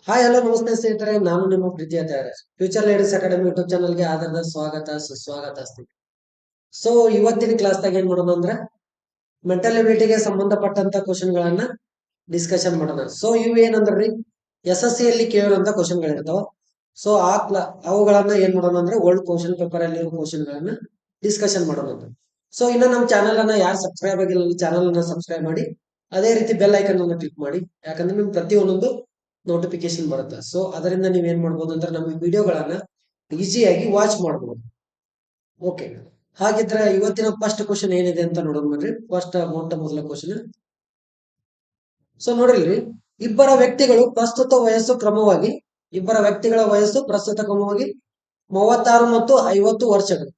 Hi hello ನಮಸ್ತೆ ಸ್ನೇಹಿತರೆ, ನಾನು ನಿಮ್ಮ ಪ್ರೀತಿಯ ತಯಾರ ಫ್ಯೂಚರ್ ಲೀಡರ್ಸ್ ಅಕಾಡೆಮಿ ಯೂಟ್ಯೂಬ್ ಚಾನಲ್ಗೆ ಆಧಾರದ ಸ್ವಾಗತ ಸುಸ್ವಾಗತ ಸ್ನೇಹಿತರೆ. ಸೊ ಇವತ್ತಿನ ಕ್ಲಾಸ್ದಾಗ ಏನ್ ಮಾಡೋಣ ಅಂದ್ರೆ ಮೆಂಟಲ್ ಎಬಿಲಿಟಿಗೆ ಸಂಬಂಧಪಟ್ಟಂತ ಕ್ವಶನ್ ಗಳನ್ನ ಡಿಸ್ಕಷನ್ ಮಾಡೋಣ. ಸೊ ಇವು ಏನಂದ್ರಿ SSC ಕೇಳಿರುವಂತ ಕ್ವಶನ್ ಗಳಿರ್ತಾವ. ಸೊ ಅವುಗಳನ್ನ ಏನ್ ಮಾಡೋಣ ಅಂದ್ರೆ ಓಲ್ಡ್ ಕ್ವಶನ್ ಪೇಪರ್ ಅಲ್ಲಿ ಕ್ವಶನ್ ಗಳನ್ನ ಡಿಸ್ಕಷನ್ ಮಾಡೋಣ ಅಂತ. ಸೊ ಇನ್ನ ನಮ್ಮ ಚಾನಲ್ ಅನ್ನ ಯಾರು ಸಬ್ಸ್ಕ್ರೈಬ್ ಆಗಿಲ್ಲ ಚಾನಲ್ ಅನ್ನ ಸಬ್ಸ್ಕ್ರೈಬ್ ಮಾಡಿ, ಅದೇ ರೀತಿ ಬೆಲ್ ಐಕನ್ ಅನ್ನ ಕ್ಲಿಕ್ ಮಾಡಿ. ಯಾಕಂದ್ರೆ ನಿಮ್ ಪ್ರತಿಯೊಂದೊಂದು ನೋಟಿಫಿಕೇಶನ್ ಬರುತ್ತೆ. ಸೊ ಅದರಿಂದ ನೀವೇನ್ ಮಾಡ್ಬೋದು ಅಂದ್ರೆ ನಮ್ಮ ವಿಡಿಯೋಗಳನ್ನ ಈಸಿಯಾಗಿ ವಾಚ್ ಮಾಡ್ಬೋದು. ಓಕೆ, ಹಾಗಿದ್ರೆ ಇವತ್ತಿನ ಫಸ್ಟ್ ಕ್ವಶನ್ ಏನಿದೆ ಅಂತ ನೋಡೋಣ ನೋಡ್ರಿ. ಮೊಟ್ಟ ಮೊದಲ ಕ್ವಶನ್. ಸೊ ನೋಡಿಲ್ರಿ, ಇಬ್ಬರ ವ್ಯಕ್ತಿಗಳ ವಯಸ್ಸು ಪ್ರಸ್ತುತ ಕ್ರಮವಾಗಿ 36 ಮತ್ತು 50 ವರ್ಷಗಳು.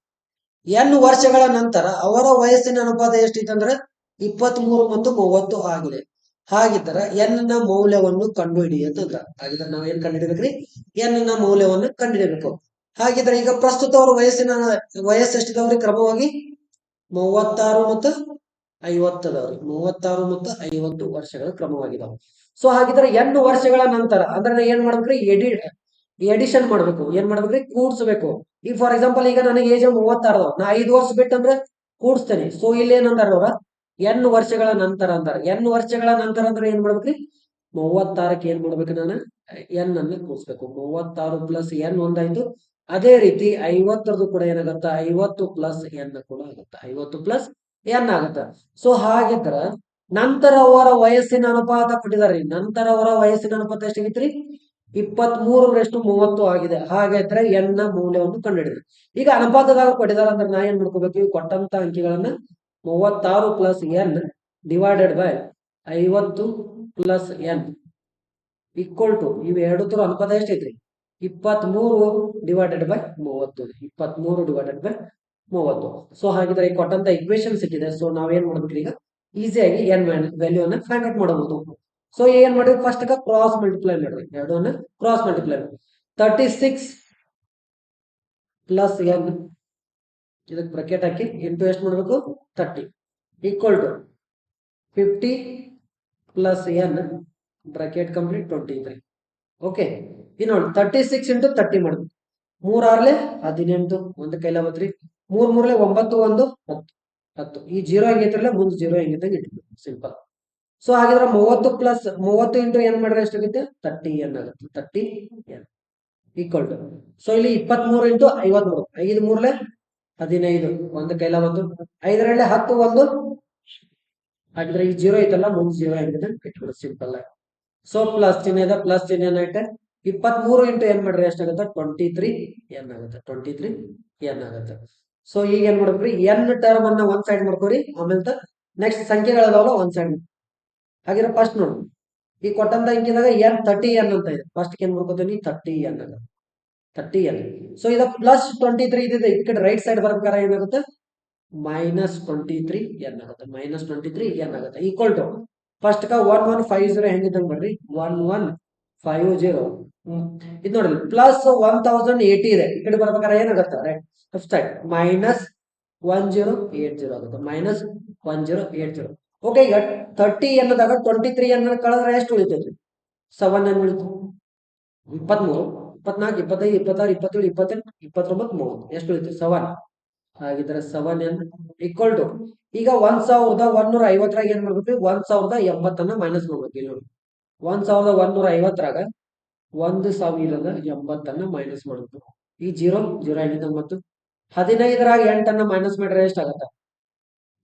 N ವರ್ಷಗಳ ನಂತರ ಅವರ ವಯಸ್ಸಿನ ಅನುಪಾತ ಎಷ್ಟಿದೆ ಅಂದ್ರೆ 23 ಮತ್ತು 30 ಆಗಿದೆ. ಹಾಗಿದ್ರೆ N ನ ಮೌಲ್ಯವನ್ನು ಕಂಡುಹಿಡಿಯಿ ಅಂತಂದ್ರ. ಹಾಗಿದ್ರೆ ನಾವ್ ಏನ್ ಕಂಡುಹಿಡಿಬೇಕ್ರಿ? N ನ ಮೌಲ್ಯವನ್ನು ಕಂಡುಹಿಡಿಯಬೇಕು. ಹಾಗಿದ್ರೆ ಈಗ ಪ್ರಸ್ತುತ ಅವ್ರ ವಯಸ್ಸು ಎಷ್ಟಿದಾವ್ರಿ? ಕ್ರಮವಾಗಿ 36 ಮತ್ತು 50 ಅದಾವ್ರಿ. 36 ಮತ್ತು 50 ವರ್ಷಗಳ ಕ್ರಮವಾಗಿದಾವ. ಸೊ ಹಾಗಿದ್ರೆ N ವರ್ಷಗಳ ನಂತರ ಅಂದ್ರೆ ಏನ್ ಮಾಡ್ಬೇಕ್ರಿ? ಎಡಿಷನ್ ಮಾಡ್ಬೇಕು. ಏನ್ ಮಾಡ್ಬೇಕ್ರಿ? ಕೂಡ್ಸ್ಬೇಕು. ಈಗ ಫಾರ್ ಎಕ್ಸಾಂಪಲ್ ಈಗ ನನಗೆ ಏಜ್ 36 ನಾ 5 ವರ್ಷ ಬಿಟ್ಟಂದ್ರೆ ಕೂಡಿಸ್ತೇನೆ. ಸೊ ಇಲ್ಲಿ ಏನಂತಾರ ಅವ್ರ N ವರ್ಷಗಳ ನಂತರ ಅಂತಾರೆ. N ವರ್ಷಗಳ ನಂತರ ಅಂದ್ರೆ ಏನ್ ಮಾಡ್ಬೇಕ್ರಿ? 36ಕ್ಕೆ ಏನ್ ಮಾಡ್ಬೇಕು? ನಾನು N ಅನ್ನು ಕೂಡಿಸ್ಬೇಕು. 36 ಪ್ಲಸ್ N ಒಂದಾಯ್ತು. ಅದೇ ರೀತಿ 50ರದು ಕೂಡ ಏನಾಗತ್ತ? 50 ಪ್ಲಸ್ N ಕೂಡ ಆಗುತ್ತೆ. 50 ಪ್ಲಸ್ N ಆಗುತ್ತೆ. ಸೊ ಹಾಗಿದ್ರ ನಂತರ ಅವರ ವಯಸ್ಸಿನ ಅನುಪಾತ ಕೊಟ್ಟಿದಾರೆ. ನಂತರ ಅವರ ವಯಸ್ಸಿನ ಅನುಪಾತ ಎಷ್ಟಾಗೈತ್ರಿ? 23:30 ಆಗಿದೆ. ಹಾಗಾದ್ರೆ N ನ ಮೌಲ್ಯವನ್ನು ಕಂಡುಹಿಡಿದ್ರಿ. ಈಗ ಅನುಪಾತದಾಗ ಕೊಟ್ಟಿದ್ದಾರೆ ಅಂದ್ರೆ ನಾ ಏನ್ ಮಾಡ್ಕೋಬೇಕು? ಕೊಟ್ಟಂತ ಅಂಕಿಗಳನ್ನ 36 plus N divided by 50 plus N equal to ಇವು ತರ ಅನುಪಾತ ಎಷ್ಟೈತ್ರಿ? 23 divided by 30. 23 divided by 30. So ಹಾಗಿದ್ರೆ ಈ ಕೊಟ್ಟಂತ ಇಕ್ವೇಶನ್ ಸಿಕ್ಕಿದೆ. ಸೊ ನಾವೇನ್ ಮಾಡ್ಬೇಕ್ರಿ? ಈಗ ಈಸಿಯಾಗಿ N ವ್ಯಾಲ್ಯೂ ಅನ್ನ ಫೈಂಡ್ ಔಟ್ ಮಾಡಬಹುದು. ಸೊ ಏನ್ ಮಾಡಿದ್ರಿ? ಫಸ್ಟ್ ಕ್ರಾಸ್ ಮಲ್ಟಿಪ್ಲೈ ಮಾಡ್ರಿ. ಎರಡನ್ನ ಕ್ರಾಸ್ ಮಲ್ಟಿಪ್ಲೈ ಮಾಡಿ 36 ಪ್ಲಸ್ N ಇದಕ್ಕೆ ಬ್ರಾಕೆಟ್ ಹಾಕಿ ಇಂಟು ಎಷ್ಟು ಮಾಡ್ಬೇಕು? 30 equal to 50 plus N bracket complete 23. Okay, ಇನ್ನು 36 ಇಂಟು 30 ಮಾಡ್ಬೇಕು. 3 6 18 ಒಂದು ಕೈಲ ಬತ್ರಿ. 3 3 9 1 10 10. ಈ 0 ಹೆಂಗೈತ್ರಲ್ಲ ಮುಂದೆ 0 ಹೆಂಗಿದ್ದಂಗೆ ಇಟ್ಬಿಟ್ಟು ಸಿಂಪಲ್. ಸೊ ಹಾಗಿದ್ರೆ 30 ಪ್ಲಸ್ 30 ಇಂಟು N ಮಾಡಿದ್ರೆ ಎಷ್ಟಾಗುತ್ತೆ? 30 N ಆಗುತ್ತೆ. 30 N ಈಕ್ವಲ್ ಟು. ಸೊ ಇಲ್ಲಿ 23 ಇಂಟು 53. 5 3 15 ಒಂದು ಕೈಲ ಬಂದು 5 2 10 1. ಹಾಗಿದ್ರೆ ಈ 0 ಐತಲ್ಲ ಮುಂದೆ 0 ಹೆಂಗಿದ್ದಂಗೆ ಇಟ್ಬಿಡು ಸಿಂಪಲ್ ಆಗಿ. ಸೊ ಪ್ಲಸ್ ಚಿಹ್ನೆ ಇದೆ, ಪ್ಲಸ್ ಚಿಹ್ನೆ ಐತೆ. 23 ಇಂಟು N ಮಾಡಿದ್ರೆ ಎಷ್ಟಾಗುತ್ತೆ? 23 N ಆಗುತ್ತೆ. 23 N ಆಗುತ್ತೆ. ಸೊ ಈಗ ಏನ್ ಮಾಡ್ಬೇಕ್ರಿ? N ಟರ್ಮ್ ಅನ್ನ ಒಂದ್ ಸೈಡ್ ಮಾಡ್ಕೋರಿ. ಆಮೇಲೆ ನೆಕ್ಸ್ಟ್ ಸಂಖ್ಯೆಗಳದಾವಲ್ಲ ಒಂದ್ ಸೈಡ್. ಹಾಗಿದ್ರೆ ಫಸ್ಟ್ ನೋಡು, ಈ ಕೊಟ್ಟಂತ ಅಂಕಿದಾಗ N 30N ಅಂತ ಇದೆ. ಫಸ್ಟ್ ಏನ್ ಮಾಡ್ಕೋತೀನಿ? 30N ಆಗುತ್ತೆ. 30N. ಸೊ ಇದು ಪ್ಲಸ್ 23 ಇದಿದೆ. ಈ ಕಡೆ ರೈಟ್ ಸೈಡ್ ಬರ್ಬೇಕಾದ್ರೆ ಏನಾಗುತ್ತೆ? -23N ಆಗುತ್ತೆ. -23N ಆಗುತ್ತೆ. ಈಕ್ವಲ್ ಟು ಫಸ್ಟ್ 1150 ಹೆಂಗಿದ್ದಂಗೆ ಬರ್ರಿ. 1150 ಇದು ನೋಡ್ರಿ ಪ್ಲಸ್ 1080 ಇದೆ. ಈ ಕಡೆ ಬರ್ಬೇಕಾದ್ರೆ ಏನಾಗುತ್ತೆ? ರೈಟ್ ಲೆಫ್ಟ್ ಸೈಡ್ -1080 ಆಗುತ್ತೆ. -1080. ಓಕೆ, ಈಗ 30N ದಾಗ 23N ಕಳೆದ್ರೆ ಎಷ್ಟು ಉಳಿತೈತಿ? 7N ಉಳಿತು. 23 24 25 26 27 28 29 30 ಎಷ್ಟು ಉಳಿತು? 7. ಹಾಗಿದ್ರೆ 7N ಈಕ್ವಲ್ ಟು ಈಗ 1150ರಾಗ ಏನ್ ಮಾಡ್ಬೇಕು? 1080 ಮೈನಸ್ ಮಾಡ್ಬೇಕು. ಇಲ್ಲಿ ನೋಡಿ 1150ರಾಗ 1080 ಮೈನಸ್ ಮಾಡ್ಬೇಕು. ಈ 0 0 ಆಗಿದ್ದ ಮತ್ತು 15ರಾಗ 8 ಮೈನಸ್ ಮಾಡಿದ್ರೆ ಎಷ್ಟಾಗತ್ತ?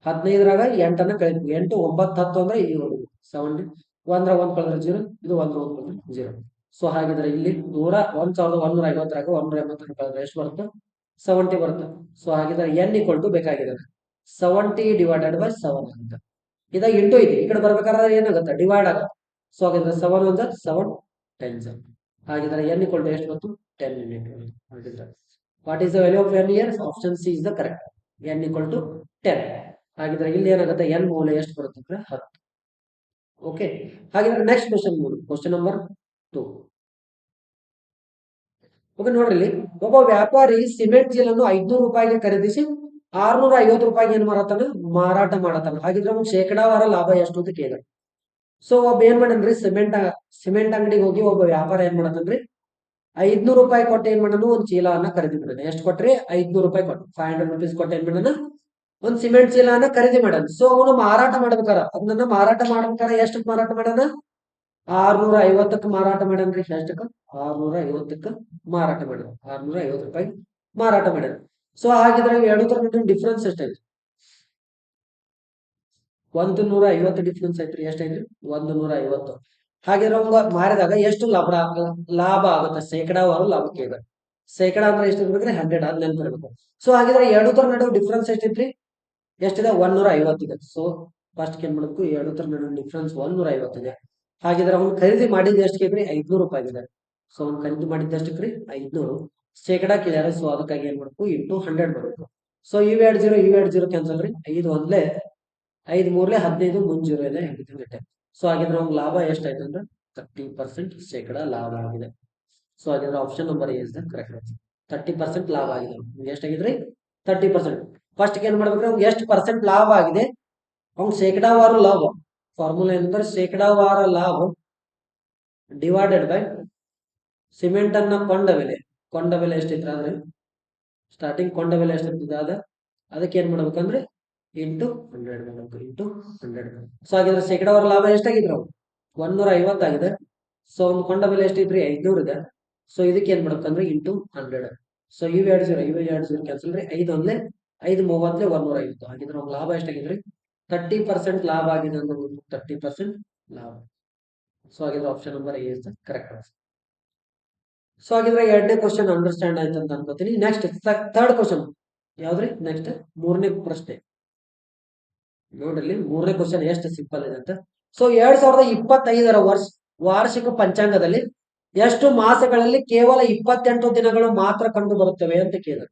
15ರಾಗ 8 ಕಳಿಬೇಕು. 8 9 10 ಅಂದ್ರೆ 7. 1 ಕಳೆದ್ರೆ 0, ಇದು 1 ಕಳೆದ್ರೆ 0. ಸೊ ಹಾಗಿದ್ರೆ ಇಲ್ಲಿ 1150ರಾಗ 180 ಕಳೆದ್ರೆ ಎಷ್ಟು ಬರುತ್ತೆ? 70 ಬರುತ್ತೆ. ಸೊ ಹಾಗಿದ್ರೆ N ಈಕ್ವಲ್ ಟು ಬೇಕಾಗಿದೆ 70 ಡಿವೈಡೆಡ್ ಬೈ 7 ಅಂತ. ಇದ ಇಂಟು ಐತಿ. ಈ ಕಡೆ ಬರ್ಬೇಕಾದ್ರೆ ಏನಾಗುತ್ತೆ? ಡಿವೈಡ್ ಆಗುತ್ತೆ. ಸೊ ಹಾಗಿದ್ರೆ 7 1 7 10. ಹಾಗಿದ್ರೆ N ಈಕ್ವಲ್ ಟು ಎಷ್ಟು ಬಂತು? 10 ಯೂನಿಟ್. ಹಾಗಿದ್ರೆ what is the value of N here? Option C is the correct. N equal to 10. ಹಾಗಿದ್ರೆ ಇಲ್ಲಿ ಏನಾಗುತ್ತೆ? N ಮೌಲ್ಯ ಎಷ್ಟು ಬರುತ್ತೆ ಅಂದ್ರೆ 10. ಓಕೆ, ಹಾಗಿದ್ರೆ ನೆಕ್ಸ್ಟ್ ಕ್ವಶನ್ ನೋಡಿ. Question number 2. ಓಕೆ ನೋಡ್ರಿ, ಇಲ್ಲಿ ಒಬ್ಬ ವ್ಯಾಪಾರಿ ಸಿಮೆಂಟ್ ಚೀಲನ್ನು 500 ರೂಪಾಯಿಗೆ ಖರೀದಿಸಿ 650 ರೂಪಾಯಿಗೆ ಏನ್ ಮಾರಾಟ ಮಾಡತಾನ? ಹಾಗಿದ್ರೆ ಅವ್ನು ಶೇಕಡಾವಾರ ಲಾಭ ಎಷ್ಟು ಅಂತ ಕೇಳಿದ. ಸೊ ಒಬ್ಬ ಏನ್ ಮಾಡನ್ರಿ, ಸಿಮೆಂಟ್ ಅಂಗಡಿಗೆ ಹೋಗಿ ಒಬ್ಬ ವ್ಯಾಪಾರ ಏನ್ ಮಾಡತನ್ರಿ, 500 ರೂಪಾಯಿ ಕೊಟ್ಟು ಏನ್ ಮಾಡೋಣ, ಒಂದ್ ಚೀಲವನ್ನ ಖರೀದಿ ಮಾಡೋಣ. ಎಷ್ಟು ಕೊಟ್ರಿ? 500 ರೂಪಾಯಿ ಕೊಟ್ಟು, 500 ರುಪೀಸ್ ಕೊಟ್ಟು ಏನ್ ಮಾಡೋಣ, ಒಂದ್ ಸಿಮೆಂಟ್ ಚೀಲವನ್ನ ಖರೀದಿ ಮಾಡೋಣ. ಸೊ ಅವನು ಮಾರಾಟ ಮಾಡ್ಬೇಕಾರ, ಅದನ್ನ ಮಾರಾಟ ಮಾಡ್ಬೇಕಾರ ಎಷ್ಟಕ್ಕೆ ಮಾರಾಟ ಮಾಡೋಣ? 650ಕ್ಕೆ ಮಾರಾಟ ಮಾಡನ್ರಿ. ಎಷ್ಟಕ್ಕ? 650ಕ್ಕೆ ಮಾರಾಟ ಮಾಡೋಣ. 650 ರೂಪಾಯಿ ಮಾರಾಟ ಮಾಡೋಣ. ಸೊ ಹಾಗಿದ್ರೆ ಎರಡೂತರ ಡಿಫ್ರೆನ್ಸ್ ಎಷ್ಟೈತಿ? 150 ಡಿಫ್ರೆನ್ಸ್ ಐತ್ರಿ. ಎಷ್ಟೈತ್ರಿ? 150. ಹಾಗಿದ್ರೆ ಅವಂಗ ಮಾರಿದಾಗ ಎಷ್ಟು ಲಾಭ ಆಗುತ್ತೆ? ಶೇಕಡಾವಾರು ಲಾಭಕ್ಕೆ ಇದೆ. ಶೇಕಡ ಅಂದ್ರೆ ಎಷ್ಟು ಇರ್ಬೇಕ್ರಿ? 100. ಅದ್ ನೆನ್ಪಿರ್ಬೇಕು. ಸೊ ಹಾಗಿದ್ರೆ ಎರಡೂತರ ನಡುವೆ ಡಿಫ್ರೆನ್ಸ್ ಎಷ್ಟೈತ್ರಿ? ಎಷ್ಟಿದೆ? 150 ಇದೆ. ಸೊ ಫಸ್ಟ್ ಏನ್ ಮಾಡ್ಬೇಕು, ಎರಡೂತರ ನಡುವೆ ಡಿಫ್ರೆನ್ಸ್ 150 ಇದೆ. ಹಾಗಿದ್ರೆ ಅವ್ನು ಖರೀದಿ ಮಾಡಿದ ಎಷ್ಟಕ್ಕೆ ಐತ್ರಿ? 500 ರೂಪಾಯಿ ಇದೆ. ಸೊ ಅವ್ನು ಖರೀದಿ ಮಾಡಿದ ಎಷ್ಟಕ್ರಿ? 500. ಶೇಕಡಾ ಕೇಳ್ಯಾರ. ಸೊ ಅದಕ್ಕಾಗಿ ಏನ್ ಮಾಡ್ಬೇಕು, ಇಂಟು 100 ಮಾಡ್ಬೇಕು. ಸೊ ಇವೆರಡು ಜೀರೋ ಕ್ಯಾನ್ಸಲ್ ರೀ. 5 ಒಂದ್ಲೆ 5 ಮೂರ್ಲೆ 15, ಮುಂದ್ ಜೀರೋ ಇದೆ, ಎವ್ರಿಥಿಂಗ್ ರಿಟರ್ನ್. ಸೊ ಹಾಗಿದ್ರೆ ಅವ್ನ ಲಾಭ ಎಷ್ಟಾಯ್ತು ಅಂದ್ರೆ 30% ಶೇಕಡಾ ಲಾಭ ಆಗಿದೆ. ಸೊ ಹಾಗಿದ್ರೆ option number A is the correct answer. 30% ಲಾಭ ಆಗಿದೆ. ಎಷ್ಟಾಗಿದ್ರಿ? 30%. ಫಸ್ಟ್ ಏನ್ ಮಾಡ್ಬೇಕ್ರಿ, ಅವ್ನಿಗೆ ಎಷ್ಟು ಪರ್ಸೆಂಟ್ ಲಾಭ ಆಗಿದೆ, ಅವ್ನ್ ಶೇಕಡಾವಾರು ಲಾಭ. ಫಾರ್ಮುಲಾ ಏನಂದ್ರೆ ಶೇಕಡಾವಾರ ಲಾಭ ಡಿವೈಡೆಡ್ ಬೈ ಸಿಮೆಂಟ್ ಅನ್ನ ಕೊಂಡ ಬೆಲೆ ಎಷ್ಟಿದ್ರ ಅಂದ್ರೆ ಸ್ಟಾರ್ಟಿಂಗ್ ಕೊಂಡ ಬೆಲೆ ಎಷ್ಟಿರ್ತದೆ ಅದಕ್ಕೆ ಏನ್ ಮಾಡ್ಬೇಕಂದ್ರೆ ಇಂಟು 100 ಮಾಡಬೇಕು. ಇಂಟು 100. ಸೊ ಹಾಗಿದ್ರೆ ಶೇಕಡಾವಾರ ಲಾಭ ಎಷ್ಟಾಗಿದ್ರು? 150 ಆಗಿದೆ. ಸೊ ಒಂದು ಕೊಂಡ ಬೆಲೆ ಎಷ್ಟಿದ್ರಿ? 500 ಇದೆ. ಸೊ ಇದಕ್ಕೆ ಏನ್ ಮಾಡ್ಬೇಕಂದ್ರೆ ಇಂಟು 100. ಸೊ ಇವೆರಡು ಜೀರೋ ಕ್ಯಾನ್ಸಲ್ ರೀ. 5 ಒಂದ್ಲೆ 5 30 150. ಹಾಗಿದ್ರೆ ಅವ್ನ ಲಾಭ ಎಷ್ಟಾಗಿದ್ರಿ? 30% ಲಾಭ ಆಗಿದೆ ಅಂದ್ರೆ 30% ಲಾಭ. ಸೊ ಹಾಗಿದ್ರೆ option number A is the correct answer. So ಹಾಗಿದ್ರೆ ಎರಡನೇ ಕ್ವಶನ್ ಅಂಡರ್ಸ್ಟ್ಯಾಂಡ್ ಆಯ್ತು ಅಂತ ಅನ್ಕೋತೀನಿ. ನೆಕ್ಸ್ಟ್ ಥರ್ಡ್ ಕ್ವಶನ್ ಯಾವ್ದ್ರಿ? ನೆಕ್ಸ್ಟ್ ಮೂರನೇ ಪ್ರಶ್ನೆ ನೋಡ್ರಿ. ಮೂರನೇ ಕ್ವಶನ್ ಎಷ್ಟು ಸಿಂಪಲ್ ಇದೆ ಅಂತ. ಸೊ 2025ರ ವಾರ್ಷಿಕ ಪಂಚಾಂಗದಲ್ಲಿ ಎಷ್ಟು ಮಾಸಗಳಲ್ಲಿ ಕೇವಲ 28 ದಿನಗಳು ಮಾತ್ರ ಕಂಡು ಬರುತ್ತವೆ ಅಂತ ಕೇಳಿದ್ರು.